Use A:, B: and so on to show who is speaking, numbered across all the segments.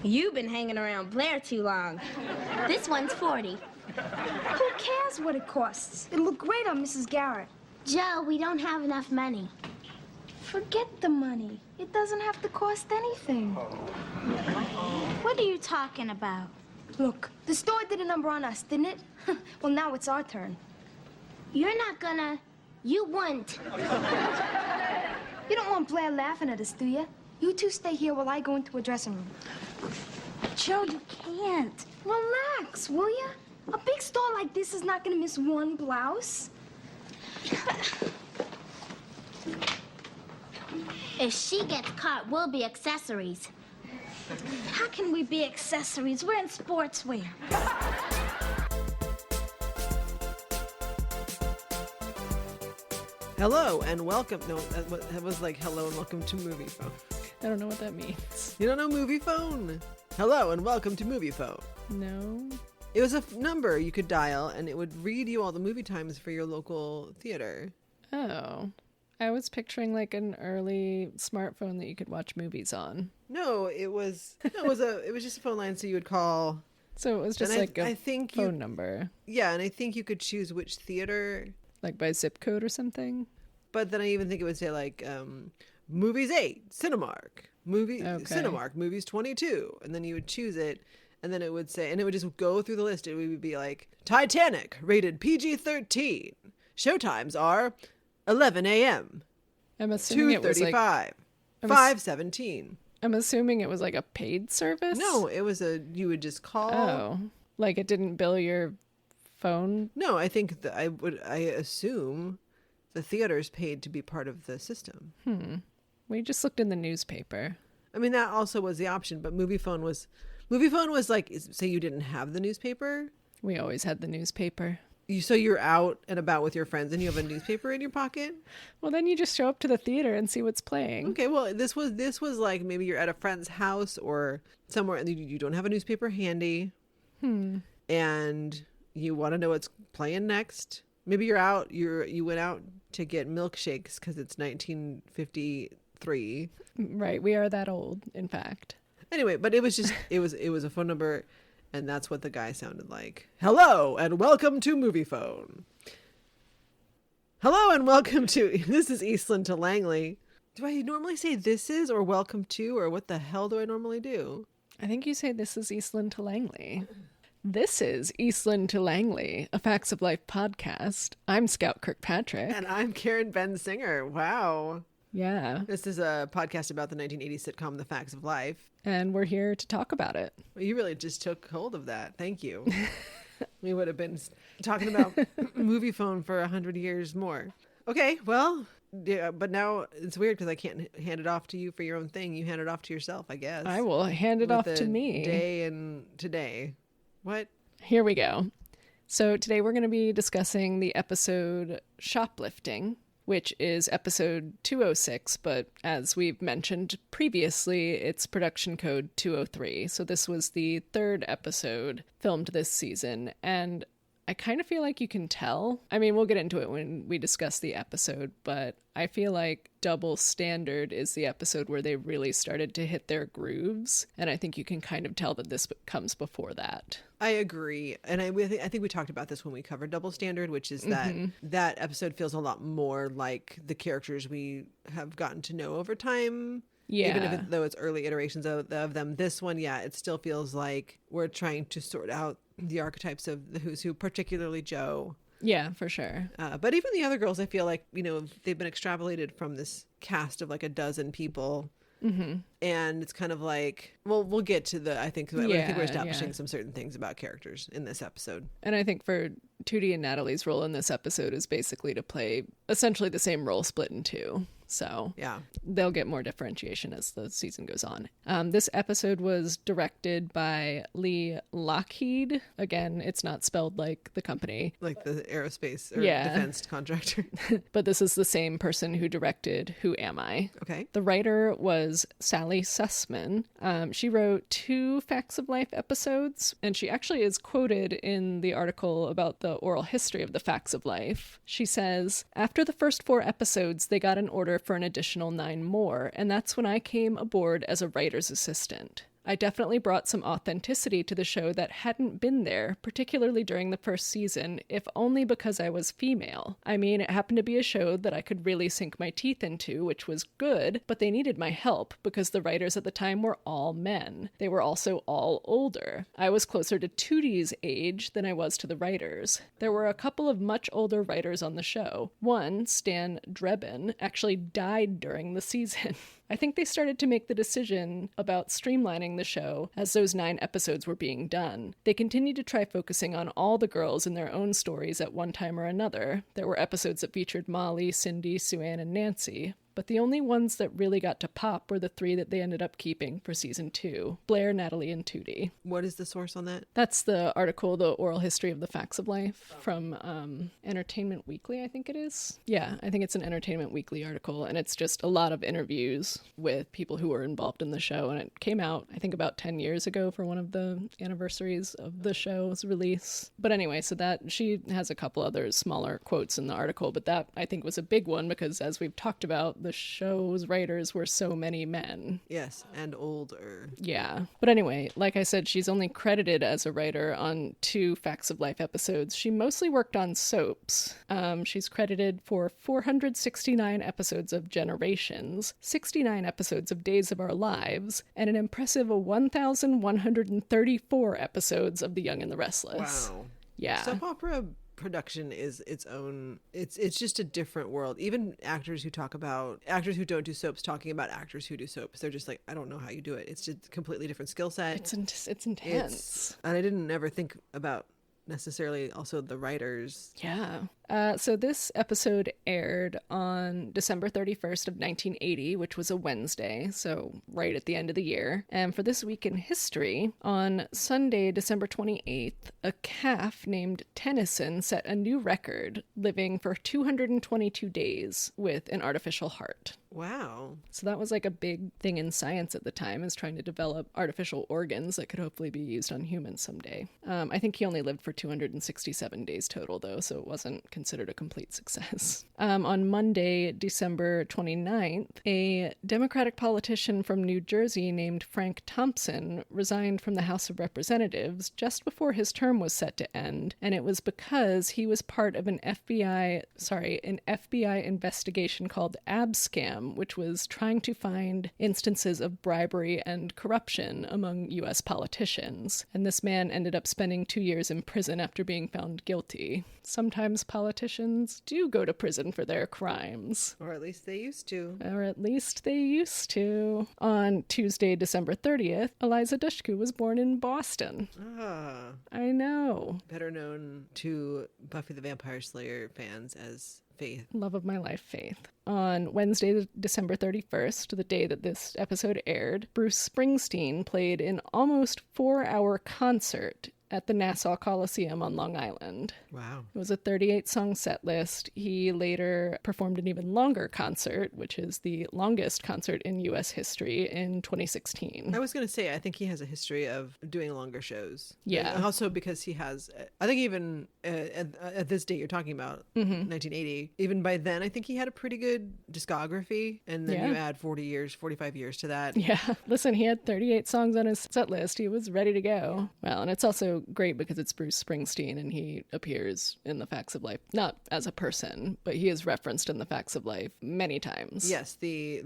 A: You've been hanging around Blair too long. This one's 40.
B: Who cares what it costs? It'll look great on Mrs. Garrett.
A: Joe, we don't have enough money.
B: Forget the money. It doesn't have to cost anything.
A: What are you talking about?
B: Look, the store did a number on us, didn't it? Well, now it's our turn.
A: You're not gonna... You won't.
B: You don't want Blair laughing at us, do you? You two stay here while I go into a dressing room.
A: Joe, you can't.
B: Relax, will you? A big store like this is not gonna miss one blouse.
A: If she gets caught, we'll be accessories.
B: How can we be accessories? We're in sportswear.
C: Hello and welcome. No, that was like hello and welcome to Movie Phone.
D: I don't know what that means.
C: You don't know Movie Phone? Hello and welcome to Movie Phone.
D: No.
C: It was a number you could dial and it would read you all the movie times for your local theater.
D: Oh. I was picturing like an early smartphone that you could watch movies on.
C: No, it was just a phone line, so you would call.
D: So it was just
C: and
D: like a phone number.
C: Yeah, and I think you could choose which theater.
D: Like by zip code or something?
C: But then I even think it would say like movies 8, Cinemark, Cinemark, movies 22. And then you would choose it. And then it would say, and it would just go through the list. It would be like Titanic, rated PG-13. Showtimes are 11 a.m.
D: I'm assuming it was like
C: 2:35, 5:17.
D: I'm assuming it was like a paid service?
C: No, it was you would just call.
D: Oh, like it didn't bill your phone?
C: No, I think I assume the theaters paid to be part of the system.
D: We just looked in the newspaper.
C: I mean, that also was the option, but Movie Phone was like, say you didn't have the newspaper.
D: We always had the newspaper.
C: So you're out and about with your friends and you have a newspaper in your pocket?
D: Well, then you just show up to the theater and see what's playing.
C: Okay, well, this was like maybe you're at a friend's house or somewhere and you don't have a newspaper handy. And you want to know what's playing next. Maybe you're out, you went out to get milkshakes because it's 1953.
D: Right, we are that old, in fact.
C: Anyway, but it was just, it was a phone number. And that's what the guy sounded like. Hello and welcome to Movie Phone. Hello and welcome to, this is Eastland to Langley. Do I normally say this is or welcome to, or what the hell do I normally do?
D: I think you say this is Eastland to Langley. This is Eastland to Langley, a Facts of Life podcast. I'm Scout Kirkpatrick.
C: And I'm Karen Ben Singer. Wow.
D: Yeah.
C: This is a podcast about the 1980s sitcom The Facts of Life.
D: And we're here to talk about it.
C: Well, you really just took hold of that. Thank you. We would have been talking about Movie Phone for 100 years more. Okay, well, yeah, but now it's weird because I can't hand it off to you for your own thing. You hand it off to yourself, I guess.
D: I will hand it off to me.
C: Day and today. What?
D: Here we go. So today we're going to be discussing the episode Shoplifting, which is episode 206, but as we've mentioned previously, it's production code 203. So this was the third episode filmed this season, and I kind of feel like you can tell. I mean, we'll get into it when we discuss the episode, but I feel like Double Standard is the episode where they really started to hit their grooves, and I think you can kind of tell that this comes before that.
C: I agree. And I think we talked about this when we covered Double Standard, which is that that episode feels a lot more like the characters we have gotten to know over time.
D: Yeah.
C: Even though it's early iterations of them. This one, yeah, it still feels like we're trying to sort out the archetypes of the Who's Who, particularly Joe.
D: Yeah, for sure.
C: But even the other girls, I feel like, they've been extrapolated from this cast of like a dozen people. And it's kind of like, well, we'll get to I think we're establishing some certain things about characters in this episode.
D: And I think for Tootie and Natalie's role in this episode is basically to play essentially the same role split in two. So
C: yeah,
D: they'll get more differentiation as the season goes on. This episode was directed by Lee Lockheed. Again, it's not spelled like the company.
C: Like the aerospace or defense contractor.
D: But this is the same person who directed Who Am I?
C: Okay.
D: The writer was Sally Sussman. She wrote 2 Facts of Life episodes, and she actually is quoted in the article about the oral history of the Facts of Life. She says, "After the first 4 episodes, they got an order for an additional 9 more, and that's when I came aboard as a writer's assistant. I definitely brought some authenticity to the show that hadn't been there, particularly during the first season, if only because I was female. I mean, it happened to be a show that I could really sink my teeth into, which was good, but they needed my help because the writers at the time were all men. They were also all older. I was closer to Tootie's age than I was to the writers. There were a couple of much older writers on the show. One, Stan Drebin, actually died during the season. I think they started to make the decision about streamlining the show as those 9 episodes were being done. They continued to try focusing on all the girls in their own stories at one time or another. There were episodes that featured Molly, Cindy, Sue-Ann, and Nancy. But the only ones that really got to pop were the 3 that they ended up keeping for season 2, Blair, Natalie, and Tootie.
C: What is the source on that?
D: That's the article, The Oral History of the Facts of Life, from Entertainment Weekly, I think it is. Yeah, I think it's an Entertainment Weekly article, and it's just a lot of interviews with people who were involved in the show, and it came out, I think, about 10 years ago for one of the anniversaries of the show's release. But anyway, so that, she has a couple other smaller quotes in the article, but that, I think, was a big one because, as we've talked about, the show's writers were so many men.
C: Yes, and older.
D: Yeah. But anyway, like I said, she's only credited as a writer on 2 Facts of Life episodes. She mostly worked on soaps. She's credited for 469 episodes of Generations, 69 episodes of Days of Our Lives, and an impressive 1,134 episodes of The Young and the Restless.
C: Wow.
D: Yeah.
C: Soap opera production is its own, it's just a different world. Even actors who don't do soaps talking about actors who do soaps, they're just like, I don't know how you do it. It's just a completely different skill set.
D: It's intense.
C: And I didn't ever think about necessarily also the writers.
D: Yeah. So this episode aired on December 31st of 1980, which was a Wednesday, so right at the end of the year. And for this week in history, on Sunday, December 28th, a calf named Tennyson set a new record, living for 222 days with an artificial heart.
C: Wow.
D: So that was like a big thing in science at the time, is trying to develop artificial organs that could hopefully be used on humans someday. I think he only lived for 267 days total, though, so it wasn't considered a complete success. On Monday, December 29th, a Democratic politician from New Jersey named Frank Thompson resigned from the House of Representatives just before his term was set to end, and it was because he was part of an FBI investigation called Abscam, which was trying to find instances of bribery and corruption among U.S. politicians. And this man ended up spending 2 years in prison after being found guilty. Sometimes politicians do go to prison for their crimes.
C: Or at least they used to.
D: On Tuesday, December 30th, Eliza Dushku was born in Boston.
C: Ah.
D: I know.
C: Better known to Buffy the Vampire Slayer fans as Faith.
D: Love of my life, Faith. On Wednesday, December 31st, the day that this episode aired, Bruce Springsteen played an almost 4-hour concert at the Nassau Coliseum on Long Island.
C: Wow.
D: It was a 38-song set list. He later performed an even longer concert, which is the longest concert in U.S. history, in 2016.
C: I was going to say, I think he has a history of doing longer shows.
D: Yeah.
C: And also because he has, I think even at this date you're talking about, 1980, even by then, I think he had a pretty good discography. And then you add 45 years to that.
D: Yeah. Listen, he had 38 songs on his set list. He was ready to go. Well, and it's also great because it's Bruce Springsteen and he appears in the Facts of Life, not as a person, but he is referenced in the Facts of Life many times.
C: Yes, the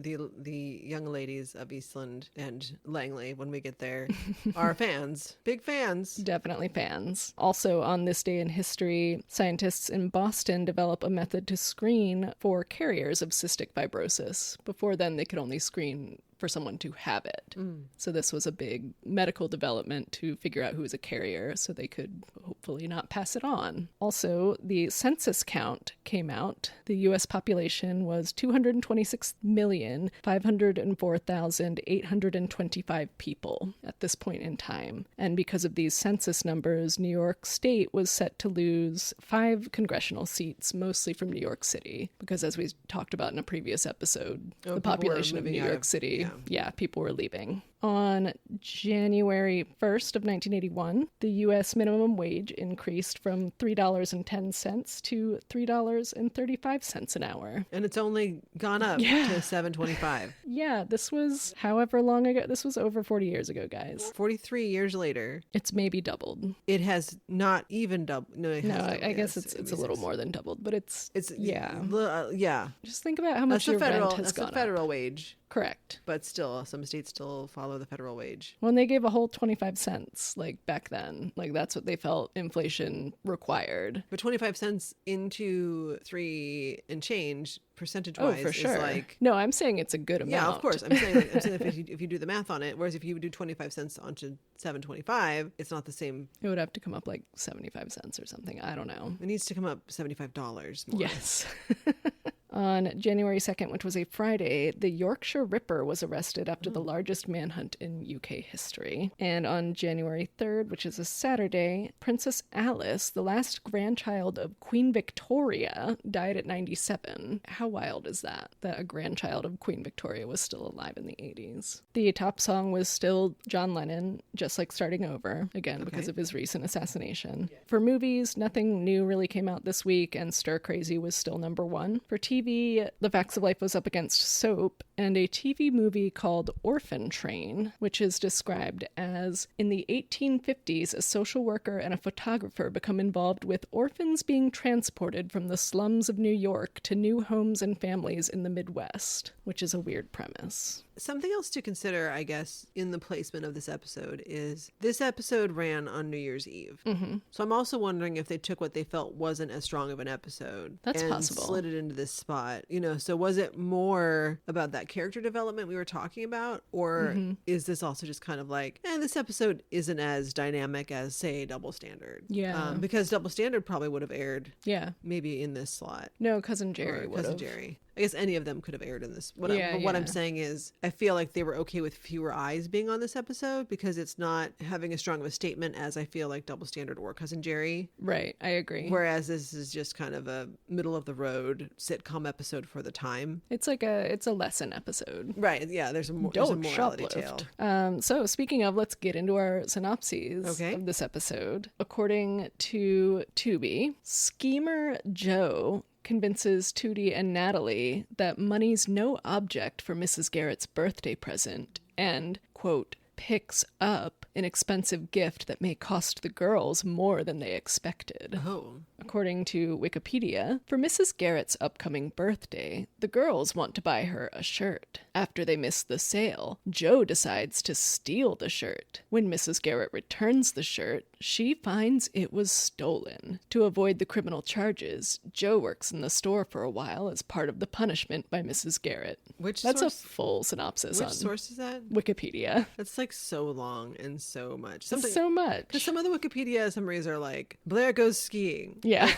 C: young ladies of Eastland and Langley, when we get there, are fans. Big fans.
D: Definitely fans. Also, on this day in history, scientists in Boston develop a method to screen for carriers of cystic fibrosis. Before then, they could only screen for someone to have it. So this was a big medical development to figure out who was a carrier so they could hopefully not pass it on. Also, the census count came out. The U.S. population was 226,504,825 people at this point in time. And because of these census numbers, New York State was set to lose 5 congressional seats, mostly from New York City. Because as we talked about in a previous episode, the population of New York City, people were leaving. On January 1st of 1981, the U.S. minimum wage increased from $3.10 to $3.35 an hour.
C: And it's only gone up to $7.25.
D: Yeah, this was however long ago. This was over 40 years ago, guys.
C: 43 years later.
D: It's maybe doubled.
C: It has not even doubled. No,
D: I guess it's a little more than doubled, but it's yeah.
C: Yeah.
D: Just think about how much your rent has gone up.
C: That's the federal wage.
D: Correct.
C: But still, some states still follow the federal wage.
D: When they gave a whole 25 cents, like back then, like that's what they felt inflation required.
C: But 25 cents into 3 and change percentage-wise
D: for sure.
C: is like...
D: No, I'm saying it's a good amount.
C: Yeah, of course. I'm saying if you do the math on it, whereas if you do 25 cents onto 7.25, it's not the same.
D: It would have to come up like 75 cents or something. I don't know.
C: It needs to come up $75 more.
D: Yes. On January 2nd, which was a Friday, the Yorkshire Ripper was arrested after the largest manhunt in UK history. And on January 3rd, which is a Saturday, Princess Alice, the last grandchild of Queen Victoria, died at 97. How wild is that a grandchild of Queen Victoria was still alive in the 80s? The top song was still John Lennon, Just Like Starting Over, again, because of his recent assassination. For movies, nothing new really came out this week, and Stir Crazy was still #1. For TV, The Facts of Life was up against Soap, and a TV movie called Orphan Train, which is described as, in the 1850s, a social worker and a photographer become involved with orphans being transported from the slums of New York to new homes and families in the Midwest, which is a weird premise.
C: Something else to consider, I guess, in the placement of this episode is this episode ran on New Year's Eve. Mm-hmm. So I'm also wondering if they took what they felt wasn't as strong of an episode
D: That's
C: and
D: possible.
C: slid it into this spot. So was it more about that character development we were talking about? Or is this also just kind of like, this episode isn't as dynamic as, say, Double Standard?
D: Yeah.
C: Because Double Standard probably would have aired maybe in this slot.
D: No, Cousin Jerry would have.
C: Cousin Jerry. I guess any of them could have aired in this. What I'm saying is, I feel like they were okay with fewer eyes being on this episode because it's not having as strong of a statement as I feel like Double Standard or Cousin Jerry.
D: Right, I agree.
C: Whereas this is just kind of a middle of the road sitcom episode for the time.
D: It's a lesson episode.
C: Right, yeah, there's a morality tale.
D: So speaking of, let's get into our synopses of this episode. According to Tubi, schemer Joe convinces Tootie and Natalie that money's no object for Mrs. Garrett's birthday present and, quote, picks up an expensive gift that may cost the girls more than they expected.
C: Oh.
D: According to Wikipedia, for Mrs. Garrett's upcoming birthday, the girls want to buy her a shirt. After they miss the sale, Joe decides to steal the shirt. When Mrs. Garrett returns the shirt, she finds it was stolen. To avoid the criminal charges, Joe works in the store for a while as part of the punishment by Mrs. Garrett. That's a full synopsis.
C: Which source is that?
D: Wikipedia.
C: That's like so long and so much.
D: So much.
C: Because some of the Wikipedia summaries are like, Blair goes skiing.
D: Yeah.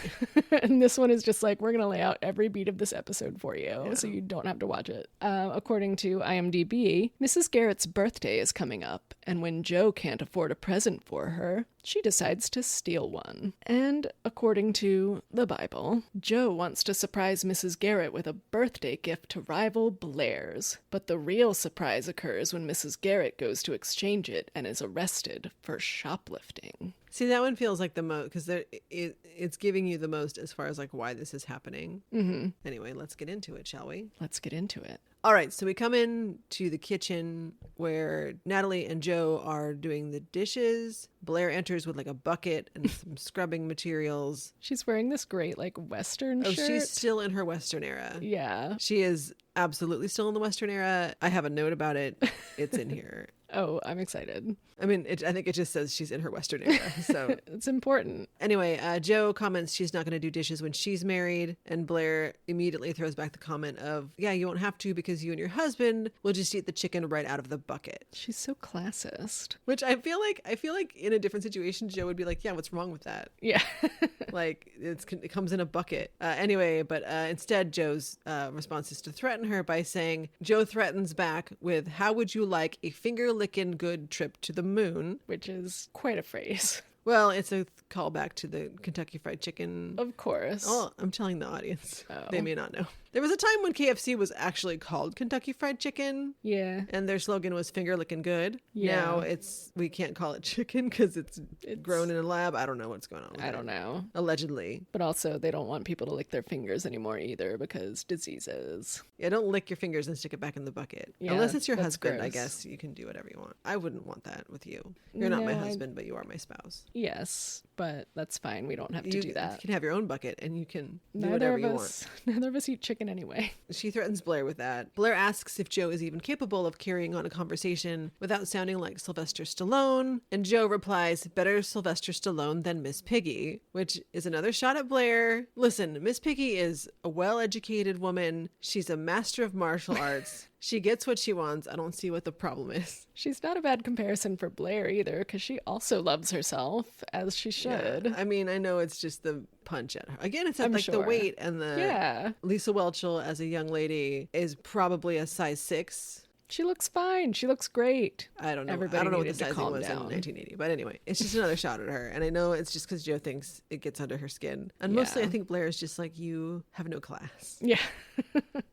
D: And this one is just like, we're going to lay out every beat of this episode for you so you don't have to watch it. According to IMDb, Mrs. Garrett's birthday is coming up, and when Joe can't afford a present for her, she decides to steal one. And according to the Bible, Joe wants to surprise Mrs. Garrett with a birthday gift to rival Blair's. But the real surprise occurs when Mrs. Garrett goes to exchange it and is arrested for shoplifting.
C: See, that one feels like the most, because it's giving you the most as far as like why this is happening. Mm-hmm. Anyway, let's get into it, shall we?
D: Let's get into it.
C: All right, so we come in to the kitchen where Natalie and Joe are doing the dishes. Blair enters with like a bucket and some scrubbing materials.
D: She's wearing this great like Western shirt.
C: Oh, she's still in her Western era.
D: Yeah.
C: She is absolutely still in the Western era. I have a note about it. It's in here.
D: Oh, I'm excited.
C: I mean, I think it just says she's in her Western era, so
D: it's important.
C: Anyway, Joe comments she's not going to do dishes when she's married, and Blair immediately throws back the comment of, yeah, you won't have to because you and your husband will just eat the chicken right out of the bucket.
D: She's so classist.
C: Which I feel like in a different situation, Joe would be like, yeah, what's wrong with that?
D: Yeah.
C: Like, it comes in a bucket. Anyway, but instead, Joe's response is to threaten her by saying, Joe threatens back with, how would you like a finger-licking good trip to the moon?
D: Which is quite a phrase.
C: Well, it's a callback to the Kentucky Fried Chicken.
D: Of course.
C: Oh, I'm telling the audience. Oh. They may not know. There was a time when KFC was actually called Kentucky Fried Chicken.
D: Yeah.
C: And their slogan was finger licking good.
D: Yeah.
C: Now we can't call it chicken because it's grown in a lab. I don't know what's going on with
D: I
C: it.
D: don't know.
C: Allegedly.
D: But also, they don't want people to lick their fingers anymore either because diseases.
C: Yeah, don't lick your fingers and stick it back in the bucket.
D: Yeah,
C: Unless it's your
D: that's
C: husband, I
D: gross.
C: guess you can do whatever you want. I wouldn't want that with you. You're not my
D: No,
C: husband, but you are my spouse.
D: Yes, but that's fine. We don't have to do that.
C: You can have your own bucket and you can do
D: Neither
C: whatever
D: of
C: you
D: us, neither of us eat chicken anyway.
C: She threatens Blair with that. Blair asks if Joe is even capable of carrying on a conversation without sounding like Sylvester Stallone. And Joe replies, better Sylvester Stallone than Miss Piggy, which is another shot at Blair. Listen, Miss Piggy is a well-educated woman. She's a master of martial arts. She gets what she wants. I don't see what the problem is.
D: She's not a bad comparison for Blair either, because she also loves herself, as she should.
C: Yeah. I mean, I know it's just the punch at her. Again, it's at
D: I'm
C: the
D: sure.
C: weight and the...
D: Yeah.
C: Lisa Welchel as a young lady is probably a size 6.
D: She looks fine. She looks great.
C: I don't know.
D: Everybody
C: I don't know what the
D: needed to
C: sizing
D: calm
C: was in
D: down.
C: 1980. But anyway, it's just another shot at her. And I know it's just because Joe thinks it gets under her skin. And mostly
D: Yeah.
C: I think Blair is just like, you have no class.
D: Yeah.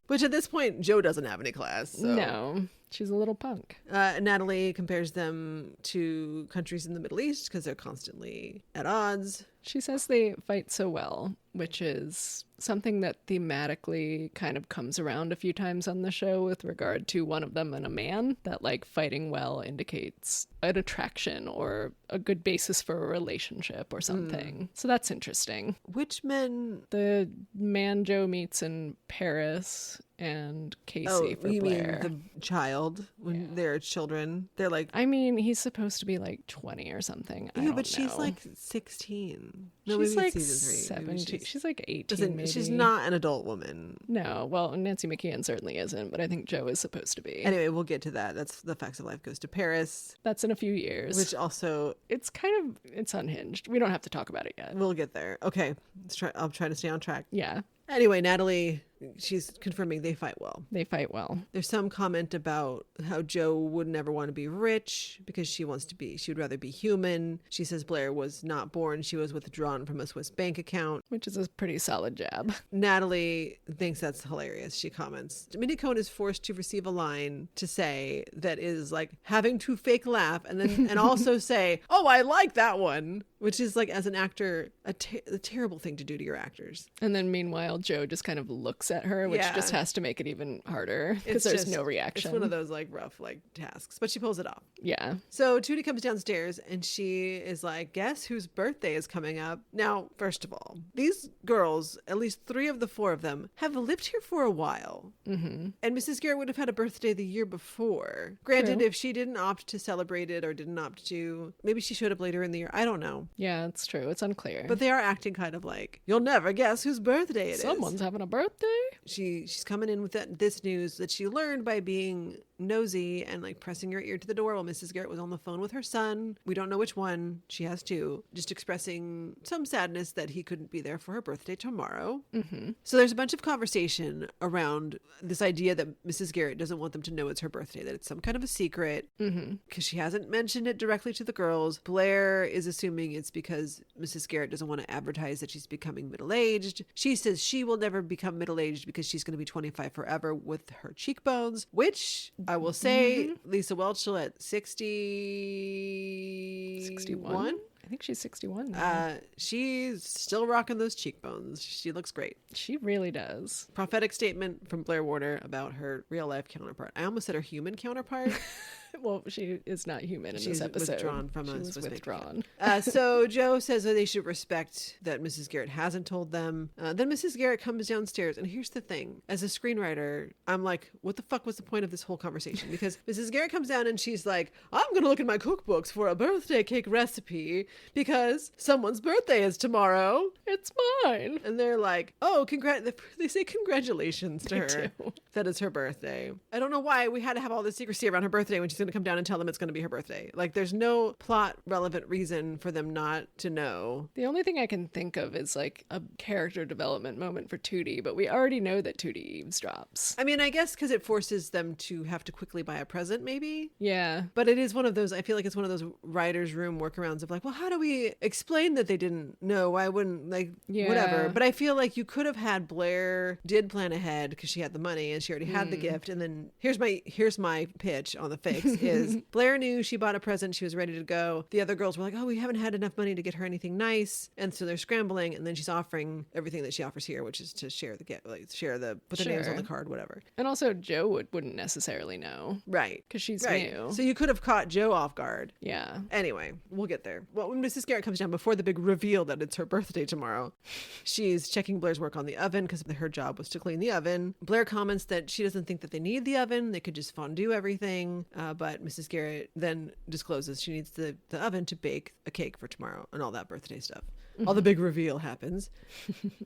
C: Which at this point, Joe doesn't have any class. So.
D: No, she's a little punk.
C: Natalie compares them to countries in the Middle East because they're constantly at odds.
D: She says they fight so well, which is something that thematically kind of comes around a few times on the show with regard to one of them and a man, that like fighting well indicates an attraction or a good basis for a relationship or something. So that's interesting.
C: Which men...
D: The man Joe meets in Paris and Casey for
C: you
D: Blair.
C: mean the child when they're children? They're like...
D: I mean, he's supposed to be like 20 or something. I don't
C: but she's
D: know.
C: like 16.
D: She's
C: maybe
D: like
C: it's season 3. Maybe
D: 17. She's like 18
C: Listen,
D: maybe.
C: she's not an adult woman.
D: No, well, Nancy McKeon certainly isn't, but I think Joe is supposed to be.
C: Anyway, we'll get to that. That's The Facts of Life Goes to Paris,
D: That's in a few years.
C: which also
D: It's unhinged. We don't have to talk about it yet.
C: we'll get there. Okay, I'll try to stay on track.
D: Yeah,
C: Anyway, Natalie, she's confirming they fight well.
D: they fight well.
C: There's some comment about how Joe would never want to be rich because she would rather be human. She says Blair was not born. She was withdrawn from a Swiss bank account.
D: Which is a pretty solid jab.
C: Natalie thinks that's hilarious. She comments, Minnie Cohn is forced to receive a line to say that is like having to fake laugh and also say, oh, I like that one, which is like, as an actor, a terrible thing to do to your actors.
D: And then meanwhile, Joe just kind of looks at her, which
C: Yeah.
D: just has to make it even harder because there's no reaction.
C: It's one of those like rough like tasks, but she pulls it off.
D: Yeah.
C: So Tootie comes downstairs and she is like, guess whose birthday is coming up? Now, first of all, these girls, at least 3 of the 4 of them, have lived here for a while. Mm-hmm. And Mrs. Garrett would have had a birthday the year before. Granted,
D: True.
C: if she didn't opt to celebrate it or didn't opt to, maybe she showed up later in the year. I don't know.
D: Yeah, it's true. It's unclear.
C: But they are acting kind of like, you'll never guess whose birthday it is.
D: Someone's having a birthday?
C: She's coming in with this news that she learned by being nosy and like pressing her ear to the door while Mrs. Garrett was on the phone with her son. We don't know which one. She has 2. Just expressing some sadness that he couldn't be there for her birthday tomorrow. Mm-hmm. So there's a bunch of conversation around this idea that Mrs. Garrett doesn't want them to know it's her birthday, that it's some kind of a secret because she hasn't mentioned it directly to the girls. Blair is assuming it's because Mrs. Garrett doesn't want to advertise that she's becoming middle-aged. She says she will never become middle-aged because she's going to be 25 forever with her cheekbones, which I will say Lisa Welchel at 61.
D: I think she's 61 now.
C: She's still rocking those cheekbones. She looks great.
D: She really does.
C: Prophetic statement from Blair Warder about her real-life counterpart. I almost said her human counterpart.
D: Well, she is not human in
C: She's
D: this episode.
C: withdrawn from
D: she
C: a
D: was
C: Swiss bank
D: withdrawn.
C: So Joe says that they should respect that Mrs. Garrett hasn't told them. Then Mrs. Garrett comes downstairs, and here's the thing. As a screenwriter, I'm like, what the fuck was the point of this whole conversation? Because Mrs. Garrett comes down and she's like, I'm going to look in my cookbooks for a birthday cake recipe because someone's birthday is tomorrow.
D: It's mine.
C: And they're like, oh, they say congratulations to her.
D: do.
C: That is her birthday. I don't know why we had to have all this secrecy around her birthday when she's going to come down and tell them it's going to be her birthday. Like, there's no plot relevant reason for them not to know.
D: The only thing I can think of is like a character development moment for Tootie, but we already know that Tootie eavesdrops.
C: I mean, I guess because it forces them to have to quickly buy a present, maybe.
D: Yeah.
C: But it is one of those, I feel like it's one of those writer's room workarounds of like, well, how do we explain that they didn't know? Why wouldn't, like, whatever. But I feel like you could have had Blair did plan ahead because she had the money and she already had the gift. And then here's my pitch on the fix is Blair knew she bought a present. She was ready to go. The other girls were like, oh, we haven't had enough money to get her anything nice. And so they're scrambling. And then she's offering everything that she offers here, which is to share the gift, like put the names on the card, whatever.
D: And also Joe wouldn't necessarily know.
C: Right.
D: Because she's new.
C: So you could have caught Joe off guard.
D: Yeah.
C: Anyway, we'll get there. Well, when Mrs. Garrett comes down before the big reveal that it's her birthday tomorrow, she's checking Blair's work on the oven because her job was to clean the oven. Blair comments that she doesn't think that they need the oven. They could just fondue everything. But Mrs. Garrett then discloses she needs the oven to bake a cake for tomorrow and all that birthday stuff. All the big reveal happens.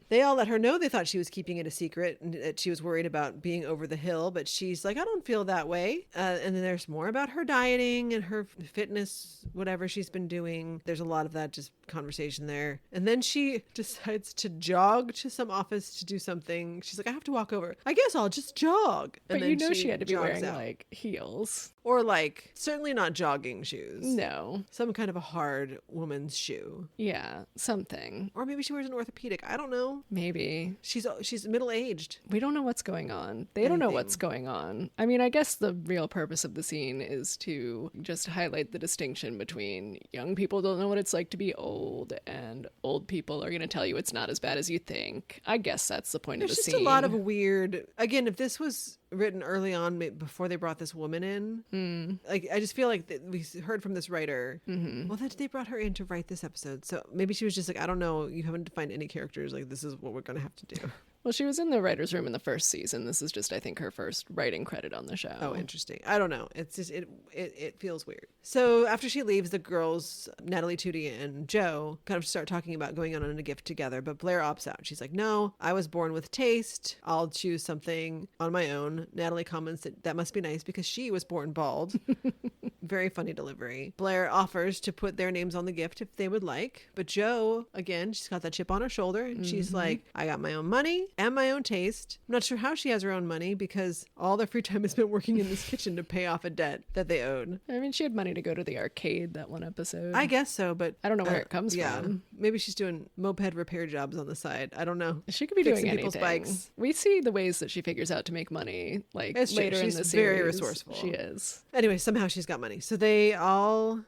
C: They all let her know they thought she was keeping it a secret and that she was worried about being over the hill, but she's like, I don't feel that way. And then there's more about her dieting and her fitness, whatever she's been doing. There's a lot of that just conversation there. And then she decides to jog to some office to do something. She's like, I have to walk over. I guess I'll just jog. And
D: but you know she had to be wearing
C: out.
D: like heels.
C: Or like, certainly not jogging shoes.
D: No.
C: Some kind of a hard woman's shoe.
D: Yeah, something.
C: Or maybe she wears an orthopedic. I don't know.
D: Maybe.
C: She's middle-aged.
D: We don't know what's going on. They don't know what's going on. I mean, I guess the real purpose of the scene is to just highlight the distinction between young people don't know what it's like to be old and old people are going to tell you it's not as bad as you think. I guess that's the point of the scene.
C: There's just a lot of weird... Again, if this was written early on before they brought this woman in, like, I just feel like we heard from this writer, well, that they brought her in to write this episode. So maybe she was just like, I don't know, you haven't defined any characters. Like, this is what we're going to have to do.
D: Well, she was in the writer's room in the first season. This is just, I think, her first writing credit on the show.
C: Oh, interesting. I don't know. It's just, it feels weird. So after she leaves, the girls, Natalie, Tootie, and Joe, kind of start talking about going on a gift together. But Blair opts out. She's like, no, I was born with taste. I'll choose something on my own. Natalie comments that must be nice because she was born bald. Very funny delivery. Blair offers to put their names on the gift if they would like. But Joe, again, she's got that chip on her shoulder. And she's like, I got my own money and my own taste. I'm not sure how she has her own money because all their free time is spent working in this kitchen to pay off a debt that they owed.
D: I mean, she had money to go to the arcade that one episode.
C: I guess so, but
D: I don't know where it comes from.
C: Maybe she's doing moped repair jobs on the side. I don't know.
D: She could be doing
C: people's
D: anything.
C: Bikes.
D: We see the ways that she figures out to make money, like later in the series.
C: She's very resourceful.
D: She is.
C: Anyway, somehow she's got money. So they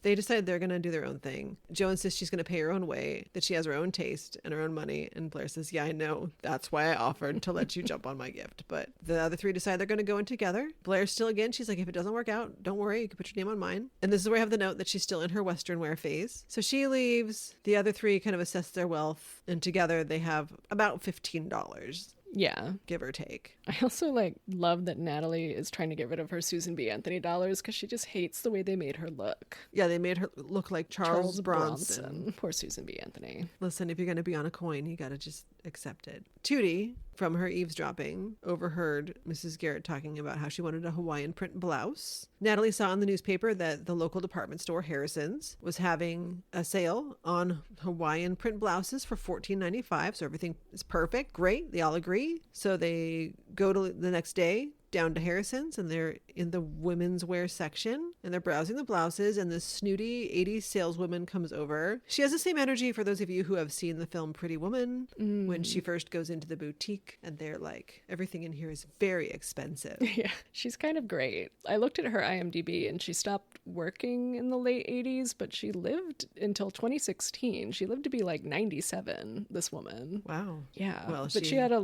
C: decide they're going to do their own thing. Joe insists she's going to pay her own way, that she has her own taste and her own money. And Blair says, yeah, I know. That's why I offered to let you jump on my gift. But the other three decide they're going to go in together. Blair still, again, she's like, if it doesn't work out, don't worry. You can put your name on mine. And this is where I have the note that she's still in her Western wear phase. So she leaves. The other three kind of assess their wealth. And together they have about $15.
D: Yeah.
C: Give or take.
D: I also love that Natalie is trying to get rid of her Susan B. Anthony dollars because she just hates the way they made her look.
C: Yeah, they made her look like Charles Bronson.
D: Poor Susan B. Anthony.
C: Listen, if you're going to be on a coin, you got to just accept it. Tootie, from her eavesdropping, overheard Mrs. Garrett talking about how she wanted a Hawaiian print blouse. Natalie saw in the newspaper that the local department store, Harrison's, was having a sale on Hawaiian print blouses for $14.95. So everything is perfect. Great. They all agree. So they go to the next day down to Harrison's and they're in the women's wear section and they're browsing the blouses and this snooty 80s saleswoman comes over. She has the same energy for those of you who have seen the film Pretty Woman when she first goes into the boutique and they're like, everything in here is very expensive.
D: Yeah, she's kind of great. I looked at her IMDb and she stopped working in the late 80s, but she lived until 2016. She lived to be 97, this woman.
C: Wow.
D: Yeah.
C: Well,
D: but she had a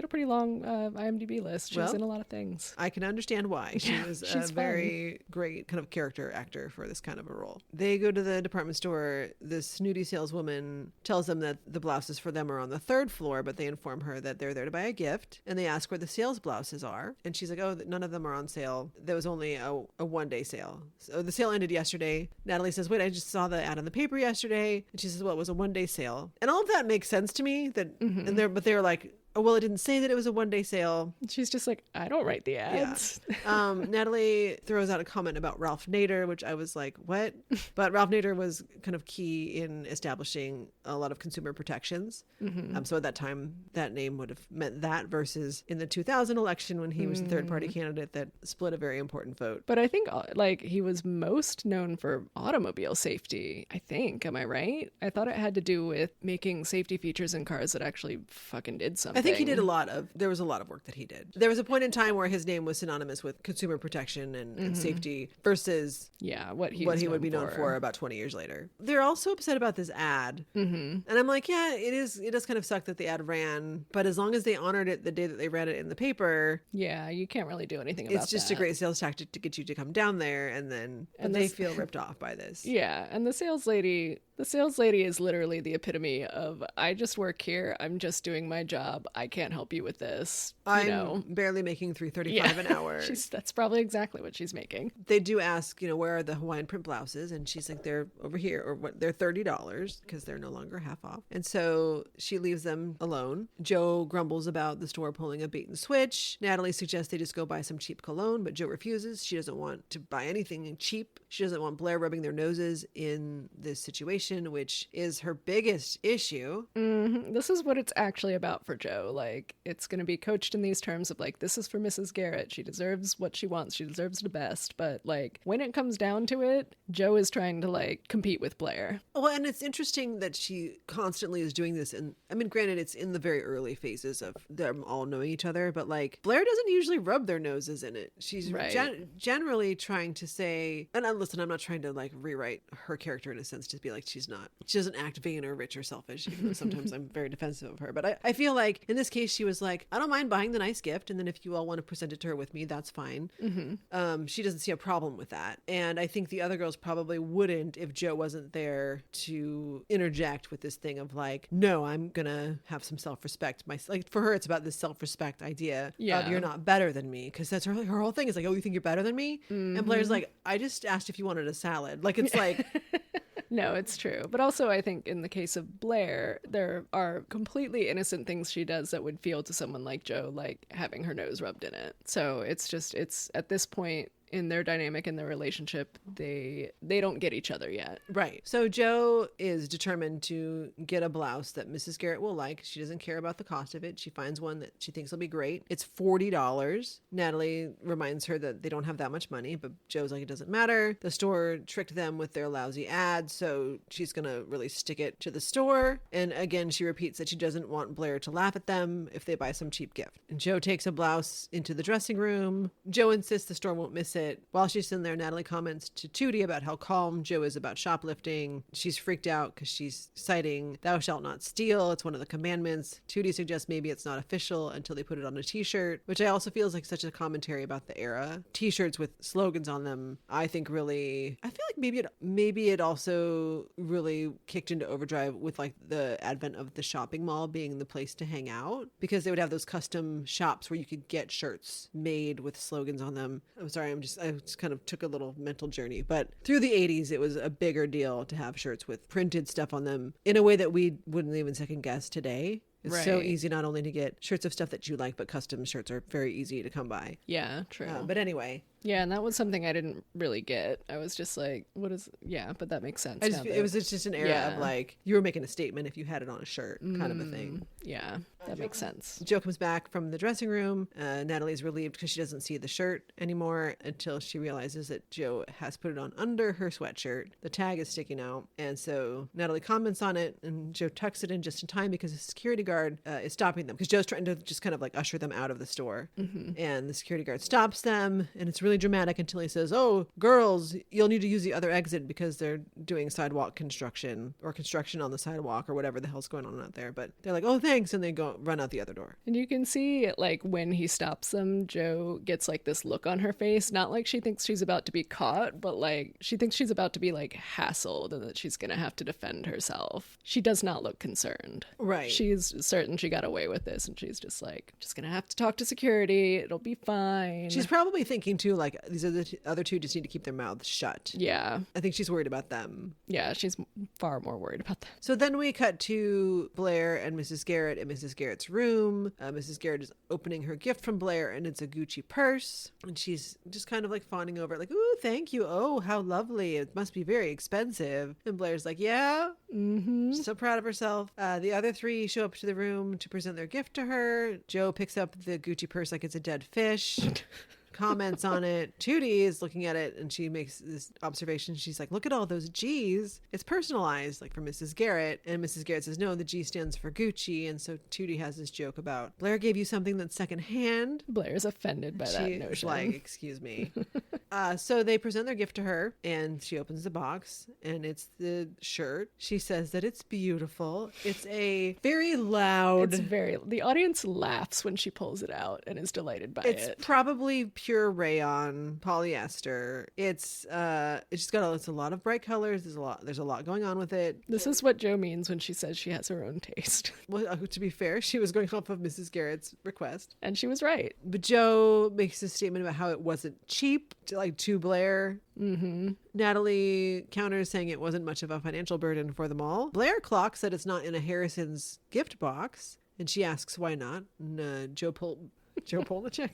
D: pretty long IMDb list. She was in a lot of things.
C: I can understand why. She was a very great kind of character actor for this kind of a role. They go to the department store. This snooty saleswoman tells them that the blouses for them are on the 3rd floor, but they inform her that they're there to buy a gift. And they ask where the sales blouses are. And she's like, oh, none of them are on sale. There was only a one-day sale. So the sale ended yesterday. Natalie says, wait, I just saw the ad in the paper yesterday. And she says, well, it was a one-day sale. And all of that makes sense to me. But they're like, well, it didn't say that it was a one-day sale.
D: She's just like, I don't write the ads.
C: Yeah. Natalie throws out a comment about Ralph Nader, which I was like, what? But Ralph Nader was kind of key in establishing a lot of consumer protections. So at that time, that name would have meant that versus in the 2000 election when he was the third-party candidate that split a very important vote.
D: But I think like he was most known for automobile safety, I think. Am I right? I thought it had to do with making safety features in cars that actually fucking did something.
C: I think he did there was a lot of work that he did. There was a point in time where his name was synonymous with consumer protection and safety versus what he would be known for about 20 years later. They're also upset about this ad. And I'm like, yeah, it does kind of suck that the ad ran, but as long as they honored it the day that they read it in the paper.
D: Yeah, you can't really do anything about that.
C: It's just a great sales tactic to get you to come down there, and then they feel ripped off by this.
D: Yeah, and the sales lady is literally the epitome of, I just work here, I'm just doing my job, I can't help you with this.
C: I'm barely making $3.35 an hour.
D: That's probably exactly what she's making.
C: They do ask, where are the Hawaiian print blouses? And she's like, they're over here, or they're $30 because they're no longer half off. And so she leaves them alone. Joe grumbles about the store pulling a bait and switch. Natalie suggests they just go buy some cheap cologne, but Joe refuses. She doesn't want to buy anything cheap. She doesn't want Blair rubbing their noses in this situation, which is her biggest issue.
D: This is what it's actually about for Joe. Like, it's going to be coached in these terms of like, this is for Mrs. Garrett. She deserves what she wants. She deserves the best. But like, when it comes down to it, Joe is trying to like compete with Blair.
C: Well, and it's interesting that she constantly is doing this. And I mean, granted, it's in the very early phases of them all knowing each other, but like Blair doesn't usually rub their noses in it. She's generally trying to say, and listen, I'm not trying to like rewrite her character in a sense to be like, she doesn't act vain or rich or selfish. Even though sometimes I'm very defensive of her, but I feel like in this case, she was like, I don't mind buying the nice gift. And then if you all want to present it to her with me, that's fine. She doesn't see a problem with that. And I think the other girls probably wouldn't if Joe wasn't there to interject with this thing of like, no, I'm going to have some self-respect. Like for her, it's about this self-respect idea of you're not better than me. Cause that's her whole thing is like, oh, you think you're better than me? And Blair's like, I just asked if you wanted a salad. Like, it's like,
D: No, it's true. But also I think in the case of Blair, there are completely innocent things she does that would feel to someone like Joe like having her nose rubbed in it. So it's at this point in their dynamic, in their relationship, they don't get each other yet.
C: Right. So Joe is determined to get a blouse that Mrs. Garrett will like. She doesn't care about the cost of it. She finds one that she thinks will be great. It's $40. Natalie reminds her that they don't have that much money, but Joe's like, it doesn't matter. The store tricked them with their lousy ads, so she's going to really stick it to the store. And again, she repeats that she doesn't want Blair to laugh at them if they buy some cheap gift. And Joe takes a blouse into the dressing room. Joe insists the store won't miss it. While she's in there, Natalie comments to Tootie about how calm Joe is about shoplifting. She's freaked out because she's citing thou shalt not steal. It's one of the commandments. Tootie suggests maybe it's not official until they put it on a t-shirt, which I also feels like such a commentary about the era. T-shirts with slogans on them, I think really, I feel like maybe it also really kicked into overdrive with like the advent of the shopping mall being the place to hang out, because they would have those custom shops where you could get shirts made with slogans on them. I'm sorry, I just kind of took a little mental journey, but through the 80s, it was a bigger deal to have shirts with printed stuff on them in a way that we wouldn't even second guess today. It's so easy not only to get shirts of stuff that you like, but custom shirts are very easy to come by.
D: Yeah, true.
C: But anyway.
D: Yeah, and that was something I didn't really get. I was just like, what is... Yeah, but that makes sense.
C: It was just an era of like, you were making a statement if you had it on a shirt kind of a thing.
D: Yeah, that makes sense.
C: Joe comes back from the dressing room. Natalie's relieved because she doesn't see the shirt anymore until she realizes that Joe has put it on under her sweatshirt. The tag is sticking out. And so Natalie comments on it, and Joe tucks it in just in time because the security guard is stopping them, because Joe's trying to just kind of like usher them out of the store. And the security guard stops them, and it's really dramatic until he says, oh, girls, you'll need to use the other exit because they're doing sidewalk construction or construction on the sidewalk or whatever the hell's going on out there. But they're like, oh, thanks. And they run out the other door.
D: And you can see like when he stops them, Joe gets like this look on her face, not like she thinks she's about to be caught, but like she thinks she's about to be like hassled and that she's going to have to defend herself. She does not look concerned.
C: Right.
D: She's certain she got away with this, and she's just like, just going to have to talk to security. It'll be fine.
C: She's probably thinking too, like, these are the other two just need to keep their mouths shut.
D: Yeah.
C: I think she's worried about them.
D: Yeah, she's far more worried about that.
C: So then we cut to Blair and Mrs. Garrett in Mrs. Garrett's room. Mrs. Garrett is opening her gift from Blair, and it's a Gucci purse. And she's just kind of like fawning over it, like, ooh, thank you. Oh, how lovely. It must be very expensive. And Blair's like, yeah.
D: Mm-hmm.
C: She's so proud of herself. The other three show up to the room to present their gift to her. Joe picks up the Gucci purse like it's a dead fish. Comments on it. Tootie is looking at it and she makes this observation. She's like, look at all those G's. It's personalized, like for Mrs. Garrett. And Mrs. Garrett says, no, the G stands for Gucci. And so Tootie has this joke about, Blair gave you something that's secondhand.
D: Blair's offended by that notion.
C: She's like, excuse me. So they present their gift to her and she opens the box and it's the shirt. She says that it's beautiful. It's a very loud.
D: The audience laughs when she pulls it out and is delighted by it.
C: It's probably pure rayon polyester. It's a lot of bright colors. There's a lot going on with it.
D: This is what Joe means when she says she has her own taste.
C: Well, to be fair, she was going off of Mrs. Garrett's request.
D: And she was right.
C: But Joe makes a statement about how it wasn't cheap, to Blair.
D: Mm-hmm.
C: Natalie counters saying it wasn't much of a financial burden for them all. Blair clocks that it's not in a Harrison's gift box. And she asks why not. And Joe Polachek.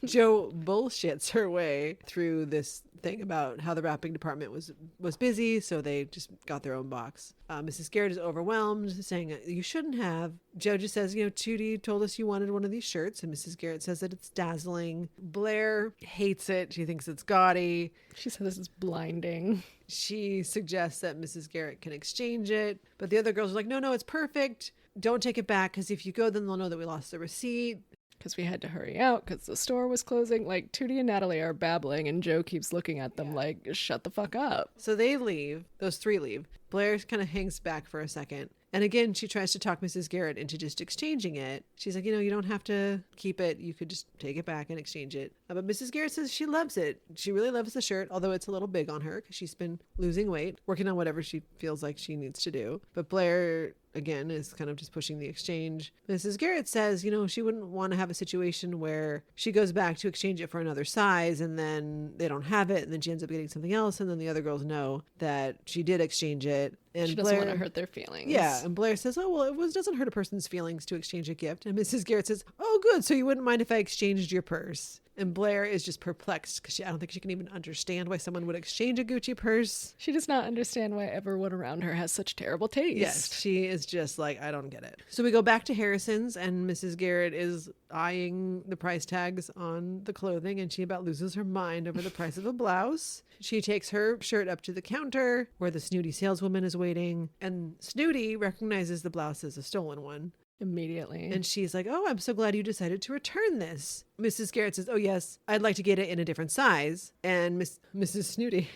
C: Joe bullshits her way through this thing about how the wrapping department was busy, so they just got their own box. Mrs. Garrett is overwhelmed, saying, you shouldn't have. Joe just says, Tootie told us you wanted one of these shirts, and Mrs. Garrett says that it's dazzling. Blair hates it. She thinks it's gaudy.
D: She says this is blinding.
C: She suggests that Mrs. Garrett can exchange it, but the other girls are like, no, it's perfect. Don't take it back, because if you go, then they'll know that we lost the receipt.
D: Because we had to hurry out because the store was closing. Like, Tootie and Natalie are babbling and Joe keeps looking at them like, shut the fuck up.
C: So they leave. Those three leave. Blair kind of hangs back for a second. And again, she tries to talk Mrs. Garrett into just exchanging it. She's like, you don't have to keep it. You could just take it back and exchange it. But Mrs. Garrett says she loves it. She really loves the shirt, although it's a little big on her because she's been losing weight, working on whatever she feels like she needs to do. But Blair, again, is kind of just pushing the exchange. Mrs. Garrett says, she wouldn't want to have a situation where she goes back to exchange it for another size and then they don't have it and then she ends up getting something else and then the other girls know that she did exchange it. And
D: she doesn't want to hurt their feelings.
C: Yeah, and Blair says, oh, well, it doesn't hurt a person's feelings to exchange a gift. And Mrs. Garrett says, oh, good, so you wouldn't mind if I exchanged your purse. And Blair is just perplexed because I don't think she can even understand why someone would exchange a Gucci purse.
D: She does not understand why everyone around her has such terrible taste.
C: Yes, she is just like, I don't get it. So we go back to Harrison's and Mrs. Garrett is eyeing the price tags on the clothing and she about loses her mind over the price of a blouse. She takes her shirt up to the counter where the snooty saleswoman is waiting and Snooty recognizes the blouse as a stolen one.
D: Immediately.
C: And she's like, oh, I'm so glad you decided to return this. Mrs. Garrett says, oh, yes, I'd like to get it in a different size. And Mrs. Snooty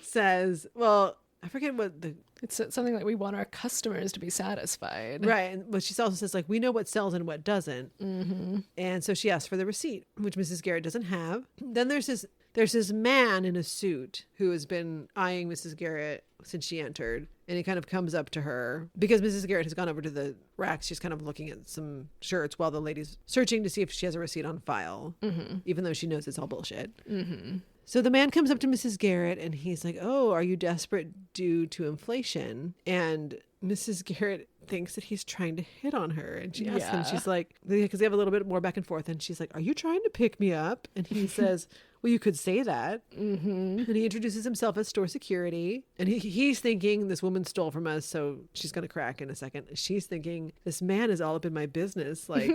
C: says, well, I forget what
D: it's something like we want our customers to be satisfied.
C: Right. But she also says, like, we know what sells and what doesn't.
D: Mm-hmm.
C: And so she asks for the receipt, which Mrs. Garrett doesn't have. Then there's this man in a suit who has been eyeing Mrs. Garrett since she entered. And he kind of comes up to her because Mrs. Garrett has gone over to the racks. She's kind of looking at some shirts while the lady's searching to see if she has a receipt on file, even though she knows it's all bullshit.
D: Mm-hmm.
C: So the man comes up to Mrs. Garrett and he's like, oh, are you desperate due to inflation? And Mrs. Garrett thinks that he's trying to hit on her. And she asks him, she's like, because they have a little bit more back and forth. And she's like, are you trying to pick me up? And he says, well, you could say that. Mm-hmm. And he introduces himself as store security. And he's thinking this woman stole from us, so she's going to crack in a second. She's thinking this man is all up in my business. Like,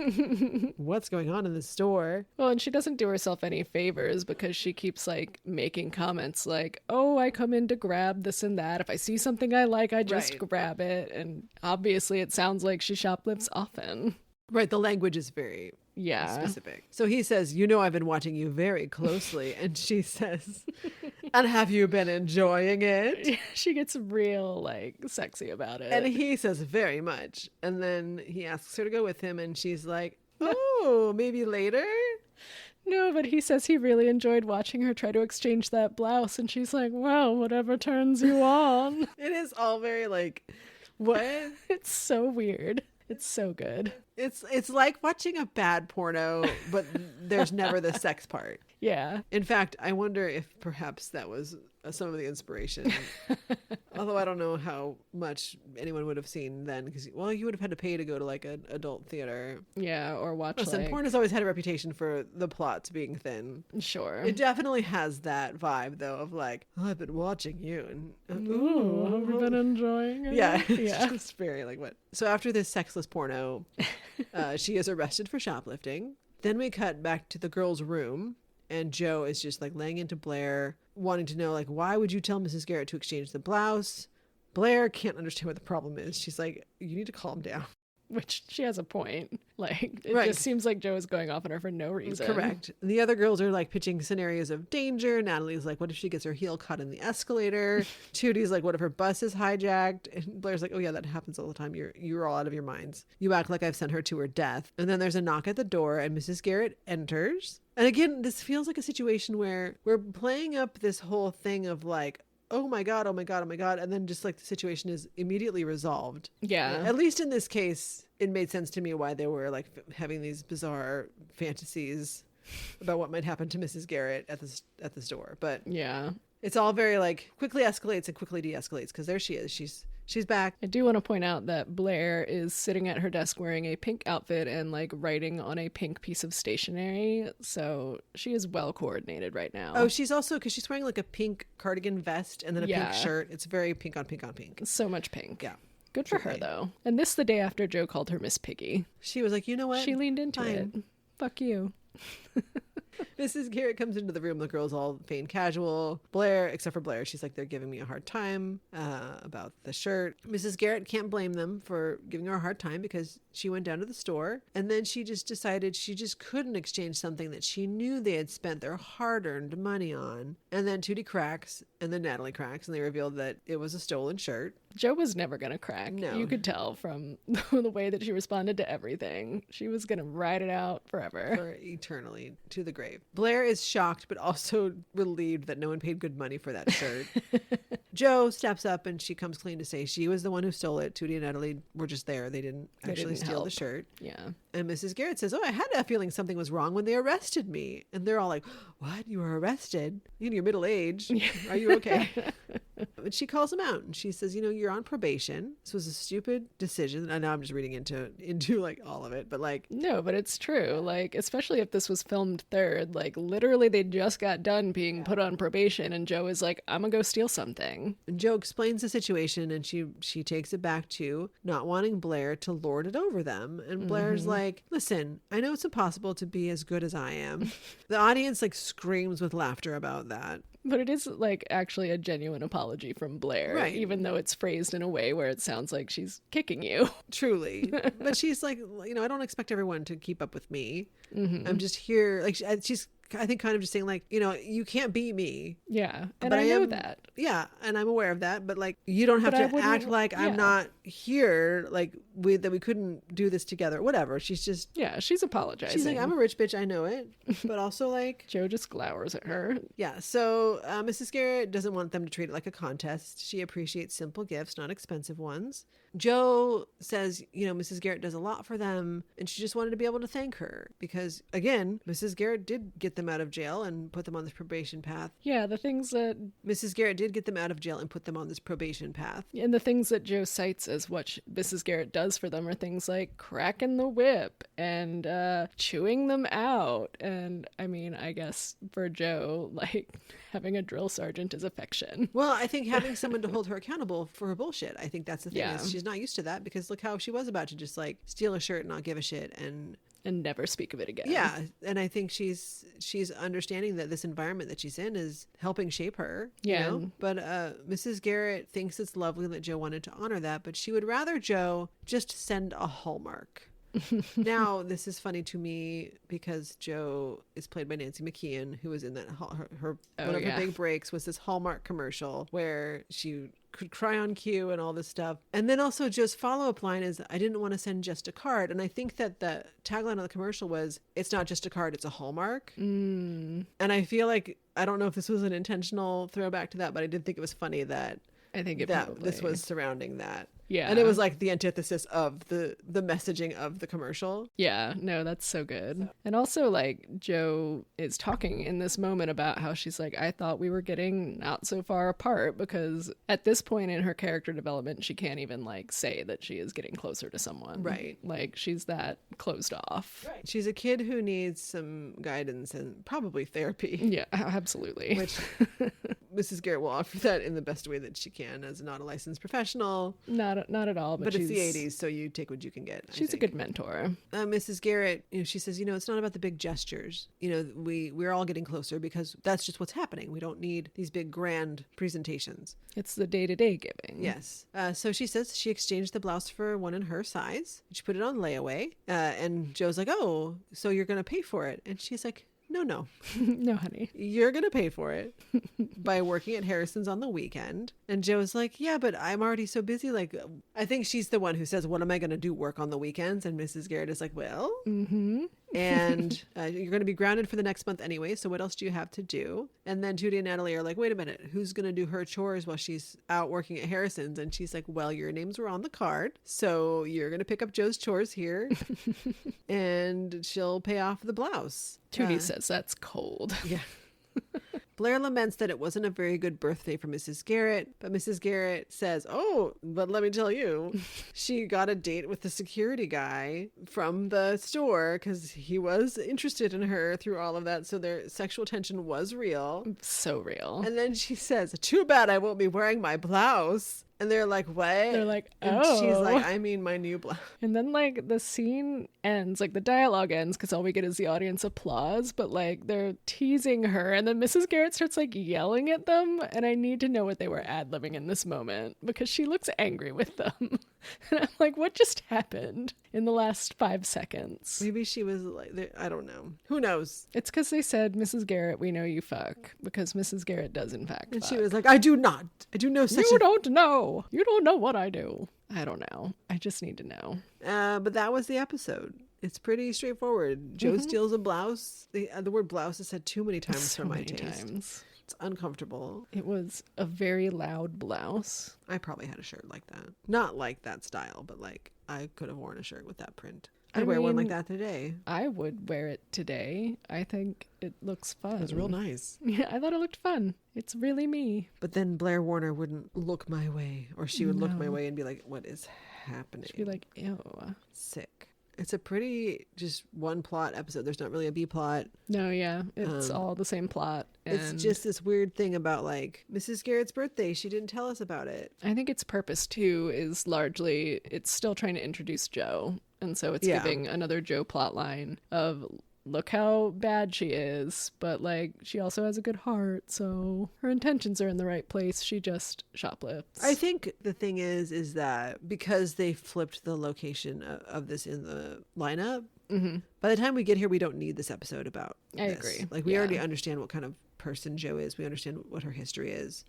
C: what's going on in the store?
D: Well, and she doesn't do herself any favors because she keeps like making comments like, oh, I come in to grab this and that. If I see something I like, I just grab it. And obviously it sounds like she shoplifts often.
C: Right. The language is very specific. So he says, I've been watching you very closely. And she says, and have you been enjoying it?
D: She gets real like sexy about it.
C: And he says very much. And then he asks her to go with him. And she's like, oh, maybe later?
D: No, but he says he really enjoyed watching her try to exchange that blouse. And she's like, well, whatever turns you on.
C: It is all very like, what?
D: It's so weird. It's so good.
C: It's like watching a bad porno, but there's never the sex part.
D: Yeah.
C: In fact, I wonder if perhaps that was some of the inspiration. Although I don't know how much anyone would have seen then, because, well, you would have had to pay to go to like an adult theater.
D: Yeah, or watch
C: Listen, porn has always had a reputation for the plots being thin.
D: Sure.
C: It definitely has that vibe, though, of like, oh, I've been watching you. And,
D: ooh, have you been enjoying it?
C: Yeah.
D: Yeah.
C: It's just very like, what? So after this sexless porno, she is arrested for shoplifting. Then we cut back to the girl's room. And Joe is just like laying into Blair, wanting to know, like, why would you tell Mrs. Garrett to exchange the blouse? Blair can't understand what the problem is. She's like, you need to calm down.
D: Which she has a point. Like, it
C: Right.
D: just seems like Joe is going off on her for no reason.
C: Correct. And the other girls are like pitching scenarios of danger. Natalie's like, what if she gets her heel caught in the escalator? Tootie like, what if her bus is hijacked? And Blair's like, oh yeah, that happens all the time. You're all out of your minds. You act like I've sent her to her death. And then there's a knock at the door and Mrs. Garrett enters. And again, this feels like a situation where we're playing up this whole thing of like, oh my God, oh my God, oh my God. And then just like the situation is immediately resolved.
D: Yeah.
C: At least in this case, it made sense to me why they were like having these bizarre fantasies about what might happen to Mrs. Garrett at this door. But
D: Yeah.
C: it's all very like quickly escalates and quickly de-escalates because there she is. She's back.
D: I do want to point out that Blair is sitting at her desk wearing a pink outfit and like writing on a pink piece of stationery. So she is well coordinated right now.
C: Oh, she's also, because she's wearing like a pink cardigan vest and then a
D: Yeah.
C: pink shirt. It's very pink on pink on pink.
D: So much pink.
C: Yeah.
D: Good for her,
C: Truly.
D: though. And this the day after Joe called her Miss Piggy.
C: She was like, you know what?
D: She leaned into
C: Fine.
D: it. Fuck you.
C: Mrs. Garrett comes into the room. The girls all feign casual. Blair, except for Blair, she's like, they're giving me a hard time about the shirt. Mrs. Garrett can't blame them for giving her a hard time because she went down to the store and then she just decided she just couldn't exchange something that she knew they had spent their hard-earned money on. And then Tootie cracks and then Natalie cracks and they revealed that it was a stolen shirt.
D: Joe was never going to crack.
C: No.
D: You could tell from the way that she responded to everything. She was going to ride it out forever.
C: For eternally to the grave. Blair is shocked but also relieved that no one paid good money for that shirt. Joe steps up and she comes clean to say she was the one who stole it. Tootie and Natalie were just there. They didn't actually steal
D: help.
C: the shirt.
D: Yeah.
C: And Mrs. Garrett says, oh, I had a feeling something was wrong when they arrested me. And they're all like, what? You were arrested? In your middle age? Are you okay? And she calls him out and she says, you know, you're on probation. This was a stupid decision. I know I'm just reading into like all of it, but like.
D: No, but it's true. Like, especially if this was filmed third, like literally they just got done being put on probation and Joe is like, I'm gonna go steal something.
C: And Joe explains the situation and she takes it back to not wanting Blair to lord it over them. And Blair's like, listen, I know it's impossible to be as good as I am. The audience like screams with laughter about that.
D: But it is like actually a genuine apology from Blair,
C: Right.
D: even though it's phrased in a way where it sounds like she's kicking you.
C: Truly. But she's like, you know, I don't expect everyone to keep up with me. I'm just here. Like she's, I think, kind of just saying like, you know, you can't beat me.
D: Yeah. And
C: But
D: I know
C: am-
D: that.
C: Yeah. And I'm aware of that. But like, you don't have
D: But I
C: to
D: wouldn't-
C: act like I'm
D: yeah.
C: not here. Like that we couldn't do this together. Whatever. She's just,
D: Yeah, she's apologizing.
C: she's like, I'm a rich bitch. I know it. But also like,
D: Joe just glowers at her.
C: yeah. So Mrs. Garrett doesn't want them to treat it like a contest. She appreciates simple gifts, not expensive ones. Joe says, you know, Mrs. Garrett does a lot for them and she just wanted to be able to thank her because, again, Mrs. Garrett did get them out of jail and put them on this probation path.
D: Yeah, the things that
C: Mrs. Garrett did get them out of jail and put them on this probation path.
D: and the things that Joe cites as what Mrs. Garrett does for them are things like cracking the whip and chewing them out. And I mean, I guess for Joe, like having a drill sergeant is affection.
C: Well, I think having someone to hold her accountable for her bullshit. I think that's the thing.
D: Yeah.
C: Is she's not used to that because look how she was about to just like steal a shirt and not give a shit and
D: never speak of it again.
C: yeah, and I think she's understanding that this environment that she's in is helping shape her.
D: Yeah.
C: You know? But Mrs. Garrett thinks it's lovely that Joe wanted to honor that, but she would rather Joe just send a Hallmark. Now, this is funny to me because Joe is played by Nancy McKeon, who was in that her
D: Oh,
C: one of
D: yeah.
C: her big breaks was this Hallmark commercial where she could cry on cue and all this stuff. And then also Joe's follow-up line is, I didn't want to send just a card. And I think that the tagline of the commercial was, it's not just a card, it's a Hallmark. And I feel like, I don't know if this was an intentional throwback to that, but I did think it was funny that
D: I think it
C: that
D: probably...
C: this was surrounding that.
D: Yeah.
C: And it was like the antithesis of the messaging of the commercial.
D: Yeah, no, that's so good. And also, like, Jo is talking in this moment about how she's like, I thought we were getting not so far apart, because at this point in her character development, she can't even, like, say that she is getting closer to someone.
C: Right.
D: Like, she's that closed off.
C: Right. She's a kid who needs some guidance and probably therapy.
D: Yeah, absolutely.
C: Which Mrs. Garrett will offer that in the best way that she can as not a licensed professional.
D: Not at all, but
C: it's the 80s, so you take what you can get.
D: She's a good mentor.
C: Mrs. Garrett, she says, it's not about the big gestures. We're all getting closer because that's just what's happening. We don't need these big grand presentations.
D: It's the day-to-day giving.
C: Yes. So she says she exchanged the blouse for one in her size. She put it on layaway. And Joe's like, oh, so you're going to pay for it. And she's like, no.
D: No, honey.
C: You're going to pay for it by working at Harrison's on the weekend. And Joe's like, yeah, but I'm already so busy. Like, I think she's the one who says, what am I going to do? Work on the weekends? And Mrs. Garrett is like, well, and you're going to be grounded for the next month anyway. So what else do you have to do? And then Tootie and Natalie are like, wait a minute, who's going to do her chores while she's out working at Harrison's? And she's like, well, your names were on the card. So you're going to pick up Joe's chores here and she'll pay off the blouse.
D: Tootie says that's cold.
C: Yeah. Blair laments that it wasn't a very good birthday for Mrs. Garrett, but Mrs. Garrett says, oh, but let me tell you, she got a date with the security guy from the store because he was interested in her through all of that. So their sexual tension was real.
D: So real.
C: And then she says, too bad I won't be wearing my blouse. And they're like, what?
D: They're like, oh.
C: And she's like, I mean my new blouse.
D: And then, like, the scene ends, like, the dialogue ends because all we get is the audience applause, but, like, they're teasing her. And then Mrs. Garrett starts, like, yelling at them. And I need to know what they were ad-libbing in this moment because she looks angry with them. And I'm like, what just happened in the last 5 seconds?
C: Maybe she was like, I don't know. Who knows?
D: It's because they said, Mrs. Garrett, we know you fuck. Because Mrs. Garrett does, in fact,
C: and
D: fuck.
C: she was like, I do not. I do know such
D: You don't know. You don't know what I do. I don't know. I just need to know.
C: But that was the episode. It's pretty straightforward. Joe steals a blouse. The word blouse is said too many times for my taste. It's uncomfortable.
D: It was a very loud blouse.
C: I probably had a shirt like that. Not like that style, but like I could have worn a shirt with that print. I'd wear one like that today.
D: I would wear it today. I think it looks fun.
C: It was real nice.
D: Yeah, I thought it looked fun. It's really me.
C: But then Blair Warner wouldn't look my way, or she would look my way and be like, what is happening?
D: She'd be like, ew.
C: Sick. It's a pretty just one plot episode. There's not really a B plot.
D: No, yeah. It's all the same plot. And
C: it's just this weird thing about like Mrs. Garrett's birthday. She didn't tell us about it.
D: I think its purpose too is largely it's still trying to introduce Joe. And so it's giving another Joe plot line of look how bad she is, but like she also has a good heart, so her intentions are in the right place. She just shoplifts.
C: I think the thing is that because they flipped the location of this in the lineup, by the time we get here, we don't need this episode about
D: I
C: this.
D: agree.
C: Like we already understand what kind of person Jo is. We understand what her history is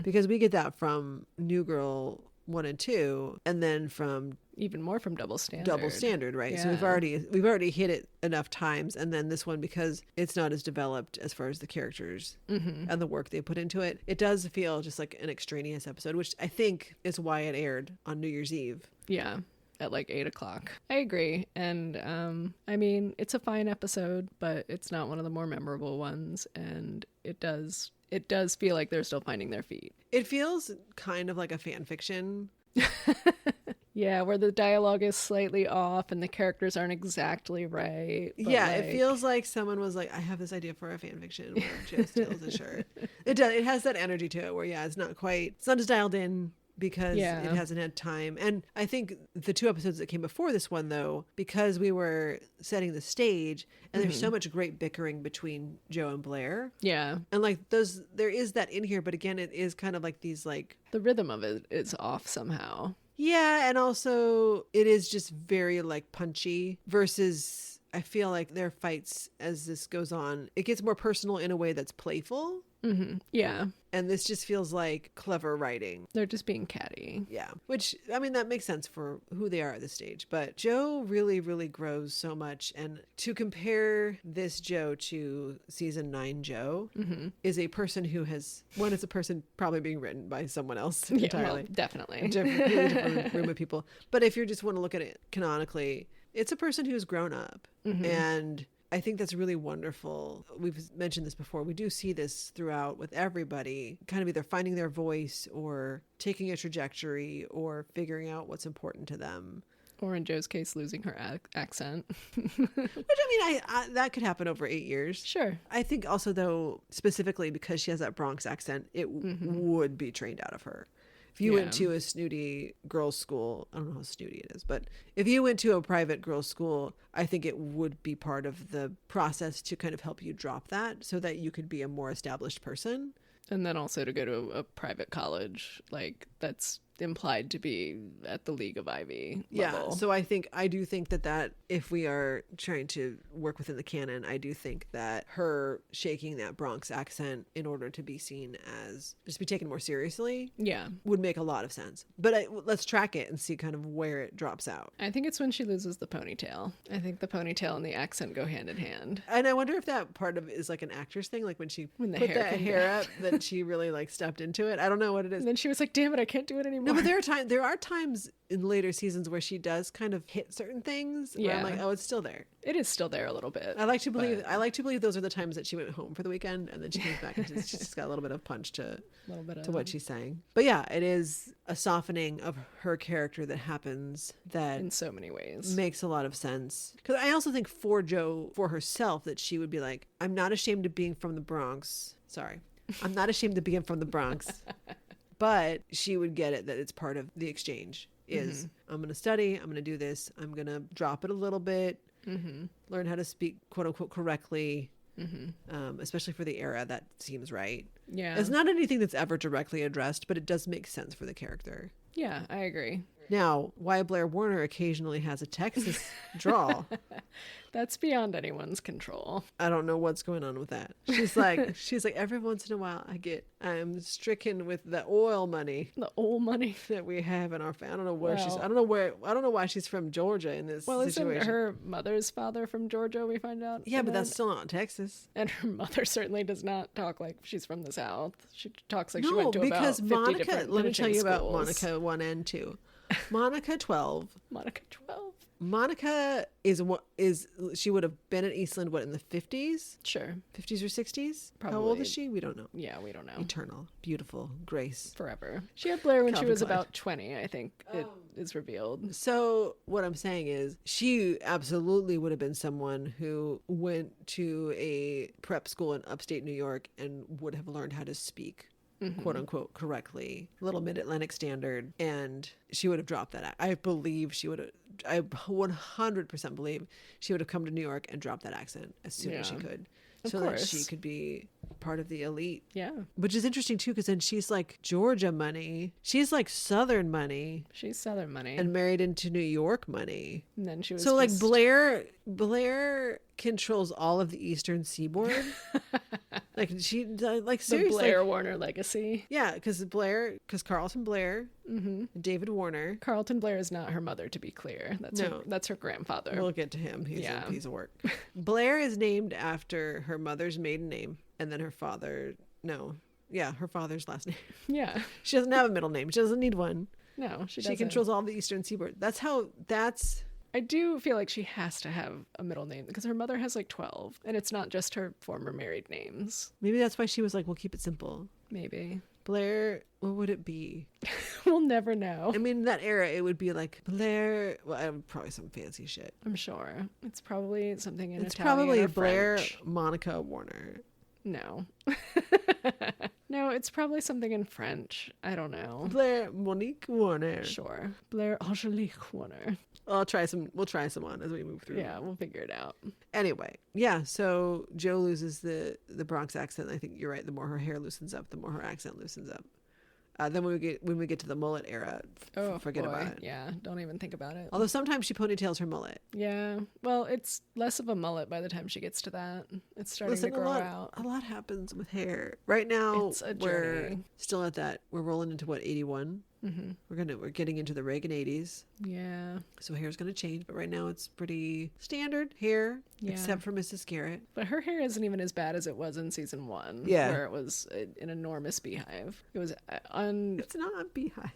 C: because we get that from New Girl 1 and 2, and then from
D: even more from Double Standard,
C: right?
D: Yeah.
C: So we've already hit it enough times, and then this one, because it's not as developed as far as the characters and the work they put into it, it does feel just like an extraneous episode, which I think is why it aired on New Year's Eve.
D: Yeah, at like 8:00. I agree. And I mean, it's a fine episode, but it's not one of the more memorable ones, and it does feel like they're still finding their feet.
C: It feels kind of like a fan fiction.
D: Yeah, where the dialogue is slightly off and the characters aren't exactly right.
C: Yeah, like... it feels like someone was like, I have this idea for a fan fiction where Jo steals a shirt. It does. It has that energy to it where, it's not as dialed in because it hasn't had time. And I think the 2 episodes that came before this one, though, because we were setting the stage and there's so much great bickering between Jo and Blair.
D: Yeah.
C: And like there is that in here, but again, it is kind of like these like...
D: The rhythm of it is off somehow.
C: Yeah, and also it is just very like punchy versus I feel like their fights as this goes on, it gets more personal in a way that's playful.
D: Yeah.
C: And this just feels like clever writing.
D: They're just being catty.
C: Yeah. Which, I mean, that makes sense for who they are at this stage. But Joe really, really grows so much. And to compare this Joe to season 9 Joe is a person who has, one, is a person probably being written by someone else entirely.
D: Well, definitely.
C: A different room of people. But if you just want to look at it canonically, it's a person who's grown up. And I think that's really wonderful. We've mentioned this before. We do see this throughout with everybody, kind of either finding their voice or taking a trajectory or figuring out what's important to them.
D: Or in Joe's case, losing her accent.
C: Which, I mean, I that could happen over 8 years.
D: Sure.
C: I think also, though, specifically because she has that Bronx accent, it would be trained out of her. If you went to a snooty girls' school, I don't know how snooty it is, but if you went to a private girls' school, I think it would be part of the process to kind of help you drop that so that you could be a more established person.
D: And then also to go to a private college, like that's implied to be at the League of Ivy level.
C: Yeah, so I do think that if we are trying to work within the canon, I do think that her shaking that Bronx accent in order to be seen as just be taken more seriously would make a lot of sense. But let's track it and see kind of where it drops out.
D: I think it's when she loses the ponytail. I think the ponytail and the accent go hand in hand.
C: And I wonder if that part of it is like an actress thing, like when she
D: When the
C: put
D: hair
C: that
D: came
C: hair up, that she really like stepped into it. I don't know what it is.
D: And then she was like, damn it, I can't do it anymore.
C: No, but there are times in later seasons where she does kind of hit certain things where I'm like, oh, it's still there.
D: It is still there a little bit.
C: I like to believe those are the times that she went home for the weekend and then she comes back and she's just got a little bit of punch to what she's saying. But yeah, it is a softening of her character that happens that
D: in so many ways
C: makes a lot of sense. Because I also think for Joe, for herself, that she would be like, I'm not ashamed of being from the Bronx. Sorry. I'm not ashamed of being from the Bronx. But she would get it that it's part of the exchange is I'm going to study, I'm going to do this, I'm going to drop it a little bit, learn how to speak quote unquote correctly, especially for the era. That seems right.
D: Yeah.
C: It's not anything that's ever directly addressed, but it does make sense for the character.
D: Yeah, I agree.
C: Now, why Blair Warner occasionally has a Texas drawl.
D: That's beyond anyone's control.
C: I don't know what's going on with that. She's like every once in a while I'm stricken with the oil money.
D: The oil money
C: that we have in our family. I don't know where I don't know why she's from Georgia in this situation.
D: Isn't her mother's father from Georgia, we find out?
C: Yeah, but that's still not Texas.
D: And her mother certainly does not talk like she's from the South. She talks like she went to about 50
C: Monica,
D: different
C: let me tell you
D: schools.
C: about Monica 1 and 2. Monica 12.
D: Monica 12.
C: Monica she would have been at Eastland in the 50s?
D: Sure.
C: 50s or 60s?
D: Probably.
C: How old is she? We don't know.
D: Yeah, we don't know.
C: Eternal, beautiful, grace.
D: Forever. She had Blair when she was
C: Klein.
D: about 20, I think it is revealed.
C: So what I'm saying is she absolutely would have been someone who went to a prep school in upstate New York and would have learned how to speak quote unquote correctly, little mid-Atlantic standard, and she would have dropped that. I 100% believe she would have come to New York and dropped that accent as soon as she could.
D: Of
C: so
D: course.
C: that she could be part of the elite.
D: Yeah.
C: Which is interesting too, because then she's like Georgia money. She's like Southern money.
D: She's Southern money.
C: And married into New York money.
D: And then she was
C: so like Blair controls all of the Eastern Seaboard. Like she like seriously.
D: The Blair Warner legacy.
C: Yeah, because Carlton Blair, David Warner.
D: Carlton Blair is not her mother, to be clear. That's her grandfather.
C: We'll get to him. He's a piece of work. Blair is named after her mother's maiden name, and then her father. No, yeah, her father's last name.
D: Yeah,
C: she doesn't have a middle name. She doesn't need one.
D: No, she doesn't.
C: She controls all the Eastern Seaboard. That's.
D: I do feel like she has to have a middle name because her mother has like 12, and it's not just her former married names.
C: Maybe that's why she was like, we'll keep it simple.
D: Maybe.
C: Blair, what would it be?
D: We'll never know.
C: I mean, in that era, it would be like Blair, probably some fancy shit.
D: I'm sure. It's probably something in
C: It's
D: Italian
C: probably
D: or
C: Blair
D: French.
C: Monica Warner.
D: No. No, it's probably something in French. I don't know.
C: Blair Monique Warner.
D: Sure. Blair Angelique Warner.
C: We'll try some on as we move through.
D: Yeah, we'll figure it out.
C: Anyway, yeah, so Joe loses the Bronx accent. I think you're right. The more her hair loosens up, the more her accent loosens up. Then when we get to the mullet era, forget about it.
D: Yeah, don't even think about it.
C: Although sometimes she ponytails her mullet.
D: Yeah, well, it's less of a mullet by the time she gets to that. It's starting to grow out.
C: A lot happens with hair. Right now,
D: It's a
C: we're
D: journey.
C: still at that. We're rolling into what, 81?
D: Mm-hmm.
C: We're getting into the Reagan 80s.
D: Yeah.
C: So hair's going to change, but right now it's pretty standard hair,
D: Yeah.
C: except for Mrs. Garrett.
D: But her hair isn't even as bad as it was in season 1.
C: Yeah.
D: Where it was an enormous beehive. It was
C: It's not a beehive.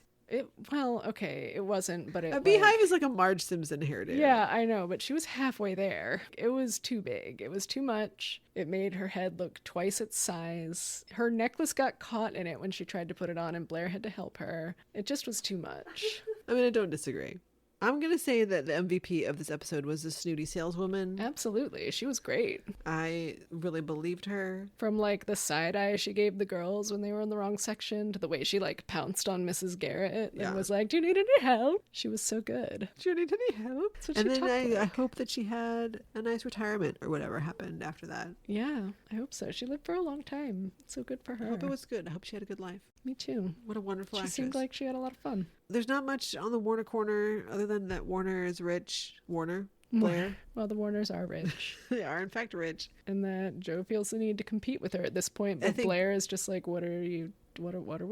D: well, okay, it wasn't, but
C: A beehive is like a Marge Simpson hairdo.
D: Yeah, I know, but she was halfway there. It was too big. It was too much. It made her head look twice its size. Her necklace got caught in it when she tried to put it on, and Blair had to help her. It just was too much.
C: I mean, I don't disagree. I'm going to say that the MVP of this episode was the snooty saleswoman.
D: Absolutely. She was great.
C: I really believed her.
D: From like the side eye she gave the girls when they were in the wrong section to the way she like pounced on Mrs. Garrett and was like, "Do you need any help?" She was so good.
C: Do you need any help?
D: That's what
C: And
D: she
C: then
D: talked
C: I
D: like.
C: hope that she had a nice retirement or whatever happened after that.
D: Yeah, I hope so. She lived for a long time. So good for her.
C: I hope it was good. I hope she had a good life.
D: Me too.
C: What a wonderful
D: She
C: actress.
D: seemed like she had a lot of fun.
C: There's not much on the Warner corner other than that Warner is rich. Blair.
D: Well, the Warners are rich.
C: They are, in fact, rich.
D: And that Joe feels the need to compete with her at this point.
C: I
D: But
C: think-
D: Blair is just like, what are we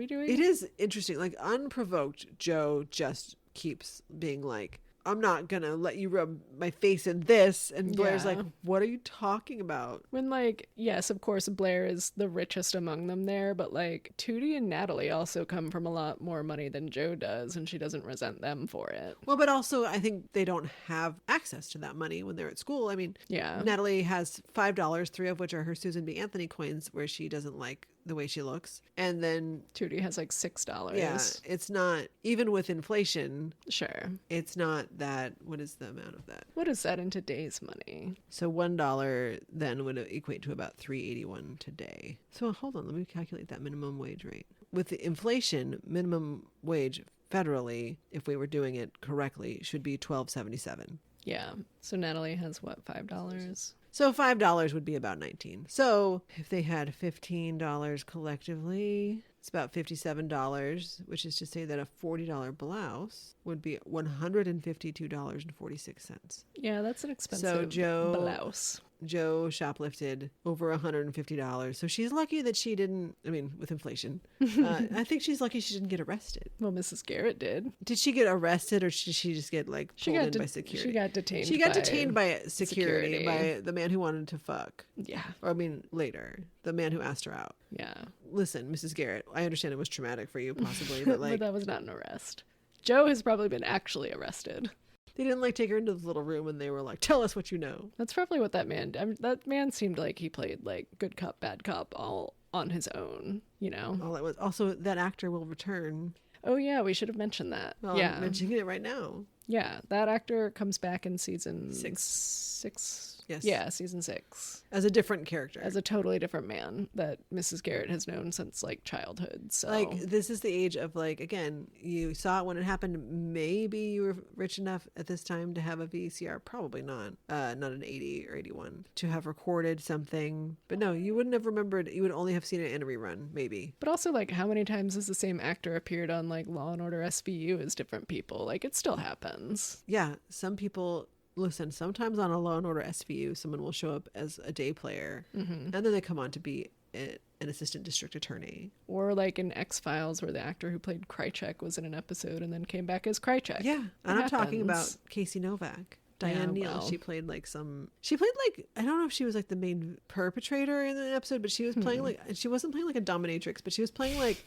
D: doing?
C: It is interesting. Like, unprovoked, Joe just keeps being like, I'm not gonna let you rub my face in this. And Blair's
D: Yeah.
C: like, what are you talking about?
D: When, like, yes, of course, Blair is the richest among them there, but, like, Tootie and Natalie also come from a lot more money than Joe does, and she doesn't resent them for it.
C: Well, but also, I think they don't have access to that money when they're at school. I mean,
D: Yeah.
C: Natalie has $5, 3 of which are her Susan B. Anthony coins, where she doesn't like the way she looks. And then,
D: Tootie has, like, $6.
C: yeah, it's not, even with inflation,
D: Sure.
C: it's not that, what is the amount of that?
D: What is that in today's money?
C: So $1 then would equate to about $3.81 today. So hold on, let me calculate that minimum wage rate. With the inflation, minimum wage federally, if we were doing it correctly, should be $12.77.
D: Yeah. So Natalie has, what, $5?
C: So $5 would be about 19. So if they had $15 collectively, it's about $57, which is to say that a $40 blouse would be $152.46.
D: Yeah, that's an expensive blouse.
C: Joe shoplifted over $150. So she's lucky that she didn't, I mean, with inflation, I think she's lucky she didn't get arrested.
D: Well, Mrs. Garrett did.
C: Did she get arrested or did she just get like pulled in by security?
D: She got detained.
C: She got detained by security,
D: security.
C: by the man who wanted to fuck.
D: Yeah.
C: Or I mean, later, the man who asked her out.
D: Yeah.
C: Listen, Mrs. Garrett, I understand it was traumatic for you, possibly, but like,
D: But that was not an arrest. Joe has probably been actually arrested.
C: they didn't like take her into the little room and they were like, "Tell us what you know."
D: That's probably what that man did. I mean, that man seemed like he played like good cop, bad cop all on his own, you know?
C: All it was. Also, that actor will return.
D: Oh, yeah, we should have mentioned that.
C: Well,
D: yeah.
C: I'm mentioning it right now.
D: Yeah, that actor comes back in season
C: 6. Yes.
D: Yeah, season 6.
C: As a different character.
D: As a totally different man that Mrs. Garrett has known since like childhood. So
C: Like, this is the age of, like, again, you saw it when it happened. Maybe you were rich enough at this time to have a VCR. Probably not. Not an 80 or 81. To have recorded something. But no, you wouldn't have remembered. You would only have seen it in a rerun, maybe.
D: But also, like, how many times has the same actor appeared on like Law and Order SVU as different people? Like, it still happens.
C: Yeah, some people... Listen, sometimes on a Law and Order SVU, someone will show up as a day player, and then they come on to be an assistant district attorney.
D: Or like in X-Files, where the actor who played Krychek was in an episode and then came back as Krychek.
C: Yeah, and I'm talking about
D: happens.
C: Casey Novak. Diane Neal.
D: well.
C: She played like I don't know if she was like the main perpetrator in the episode, but she was playing like, she wasn't playing like a dominatrix, but she was playing like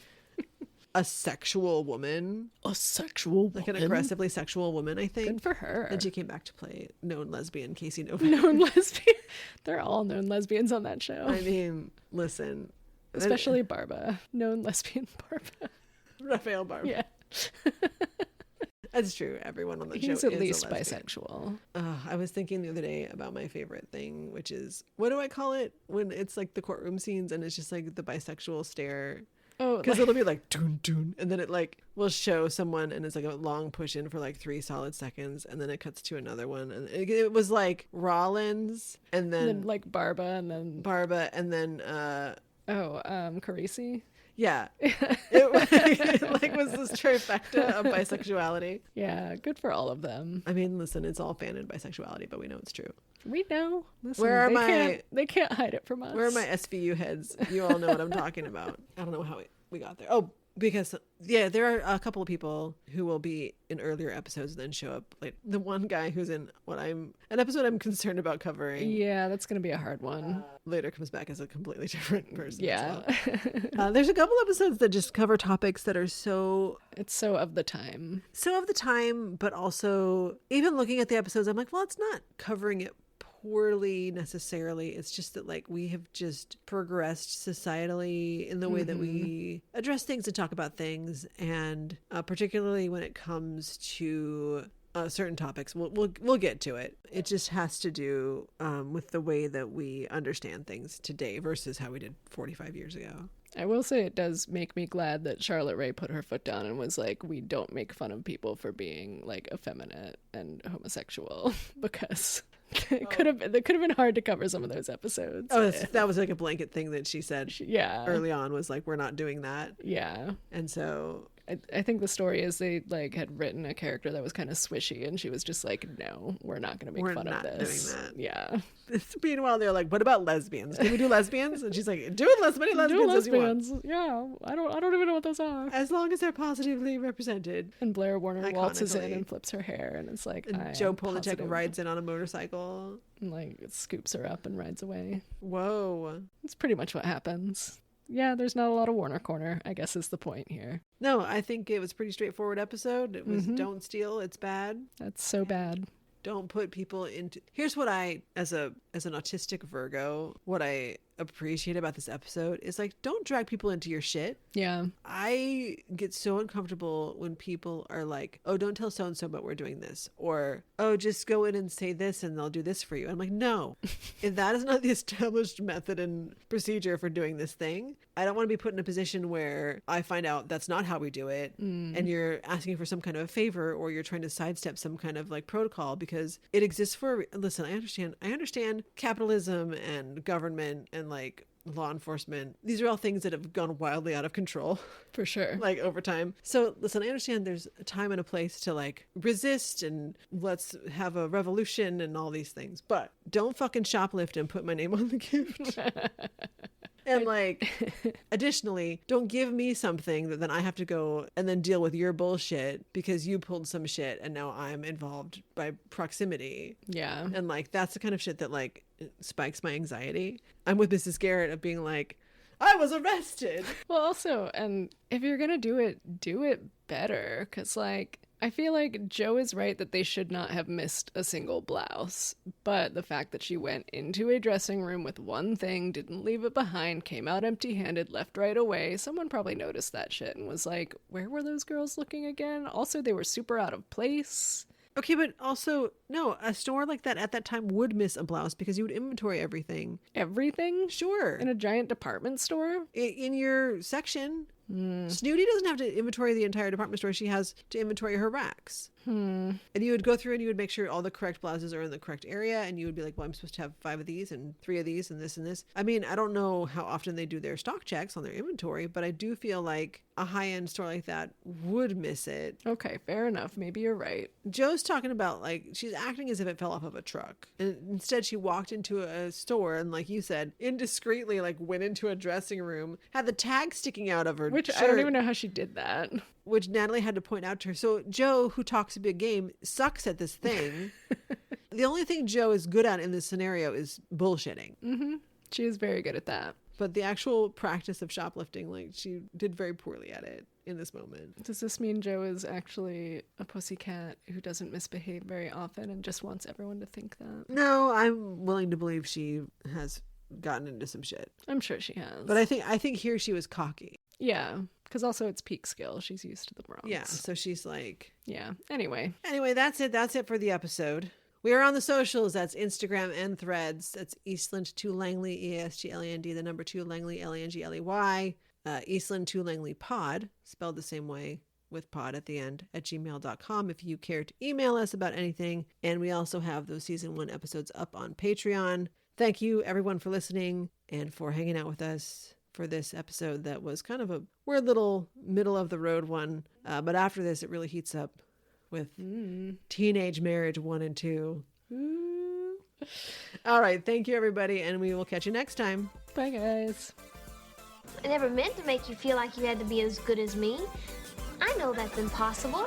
C: a sexual woman.
D: A sexual
C: Like an aggressively sexual woman, I think.
D: Good for her.
C: Then she came back to play known lesbian Casey Novak.
D: Known lesbian. They're all known lesbians on that show.
C: I mean, listen.
D: Especially Barba. Known lesbian Barba.
C: Raphael Barber.
D: Yeah.
C: That's true. Everyone on the show
D: He's
C: is
D: at least
C: a lesbian.
D: bisexual.
C: I was thinking the other day about my favorite thing, which is, what do I call it? When it's like the courtroom scenes and it's just like the bisexual stare.
D: Oh,
C: Because it'll be like, doon, doon, and then it like will show someone and it's like a long push in for like 3 solid seconds. And then it cuts to another one. And it was like Rollins and then
D: like Barba and then
C: Barba and then,
D: Carisi.
C: Yeah. It like was this trifecta of bisexuality.
D: Yeah, good for all of them.
C: I mean, listen, it's all fan and bisexuality, but we know it's true.
D: We know. Listen, they can't hide it from us.
C: Where are my SVU heads? You all know what I'm talking about. I don't know how we got there. Oh, because, yeah, there are a couple of people who will be in earlier episodes and then show up. Like the one guy who's in an episode I'm concerned about covering.
D: Yeah, that's going to be a hard one.
C: Later comes back as a completely different person.
D: Yeah.
C: Well. There's a couple episodes that just cover topics that are it's so
D: of the time.
C: So of the time, but also even looking at the episodes, I'm like, well, it's not covering it poorly necessarily. It's just that like we have just progressed societally in the way that we address things and talk about things, and particularly when it comes to certain topics. We'll get to it. It just has to do with the way that we understand things today versus how we did 45 years ago.
D: I will say it does make me glad that Charlotte Rae put her foot down and was like, we don't make fun of people for being like effeminate and homosexual, because it could have been hard to cover some of those episodes.
C: Oh, that was like a blanket thing that she said early on, was like, we're not doing that.
D: Yeah.
C: And so
D: I think the story is they like had written a character that was kind of swishy, and she was just like, no, we're not going to make fun of this.
C: Doing that.
D: Yeah.
C: Meanwhile, they're like, what about lesbians? Can we do lesbians? And she's like, do as many lesbians as you want.
D: Yeah. I don't even know what those are.
C: As long as they're positively represented.
D: And Blair Warner waltzes in and flips her hair, and it's like,
C: and Joe Polachek rides in on a motorcycle.
D: And like scoops her up and rides away.
C: Whoa.
D: That's pretty much what happens. Yeah, there's not a lot of Warner Corner, I guess, is the point here.
C: No, I think it was a pretty straightforward episode. It was don't steal, it's bad.
D: That's so bad.
C: Don't put people into... Here's what I, as an autistic Virgo, what I appreciate about this episode is like, don't drag people into your shit.
D: Yeah.
C: I get so uncomfortable when people are like, oh, don't tell so-and-so, but we're doing this. Or, oh, just go in and say this and they'll do this for you. I'm like, no, if that is not the established method and procedure for doing this thing, I don't want to be put in a position where I find out that's not how we do it. And you're asking for some kind of a favor, or you're trying to sidestep some kind of like protocol because it exists for, listen, I understand capitalism and government and like law enforcement. These are all things that have gone wildly out of control.
D: For sure.
C: Like over time. So listen, I understand there's a time and a place to like resist and let's have a revolution and all these things, but don't fucking shoplift and put my name on the gift. And like, additionally, don't give me something that then I have to go and then deal with your bullshit because you pulled some shit and now I'm involved by proximity.
D: Yeah.
C: And like, that's the kind of shit that like spikes my anxiety. I'm with Mrs. Garrett of being like, I was arrested.
D: Well, also, and if you're going to do it better. Because like, I feel like Joe is right that they should not have missed a single blouse, but the fact that she went into a dressing room with one thing, didn't leave it behind, came out empty-handed, left right away, someone probably noticed that shit and was like, where were those girls looking again? Also, they were super out of place.
C: Okay, but also, no, a store like that at that time would miss a blouse because you would inventory everything.
D: Everything?
C: Sure.
D: In a giant department store?
C: In your section. Snooty doesn't have to inventory the entire department store. She has to inventory her racks. And you would go through and you would make sure all the correct blouses are in the correct area, and you would be like, well, I'm supposed to have 5 of these and 3 of these and this and this. I mean, I don't know how often they do their stock checks on their inventory, but I do feel like a high-end store like that would miss it.
D: Okay, fair enough. Maybe you're right.
C: Joe's talking about like, she's acting as if it fell off of a truck, and instead she walked into a store and, like you said, indiscreetly like went into a dressing room, had the tag sticking out of her
D: Which
C: shirt,
D: I don't even know how she did that.
C: Which Natalie had to point out to her. So Joe, who talks a big game, sucks at this thing. The only thing Joe is good at in this scenario is bullshitting.
D: She is very good at that.
C: But the actual practice of shoplifting, like, she did very poorly at it in this moment.
D: Does this mean Joe is actually a pussycat who doesn't misbehave very often and just wants everyone to think that?
C: No, I'm willing to believe she has gotten into some shit.
D: I'm sure she has.
C: But I think here she was cocky.
D: Yeah, because also it's peak skill. She's used to the Bronx.
C: Yeah, so she's like...
D: Yeah, anyway,
C: that's it for the episode. We are on the socials. That's Instagram and Threads. That's Eastland 2 Langley, ESTLAND, the number 2 Langley, LANGLEY. Eastland 2 Langley Pod, spelled the same way with pod at the end, @gmail.com if you care to email us about anything. And we also have those season 1 episodes up on Patreon. Thank you everyone for listening and for hanging out with us for this episode that was kind of a weird little middle of the road one. But after this, it really heats up with Teenage Marriage 1 and 2. Ooh. All right. Thank you, everybody. And we will catch you next time.
D: Bye, guys.
A: I never meant to make you feel like you had to be as good as me. I know that's impossible.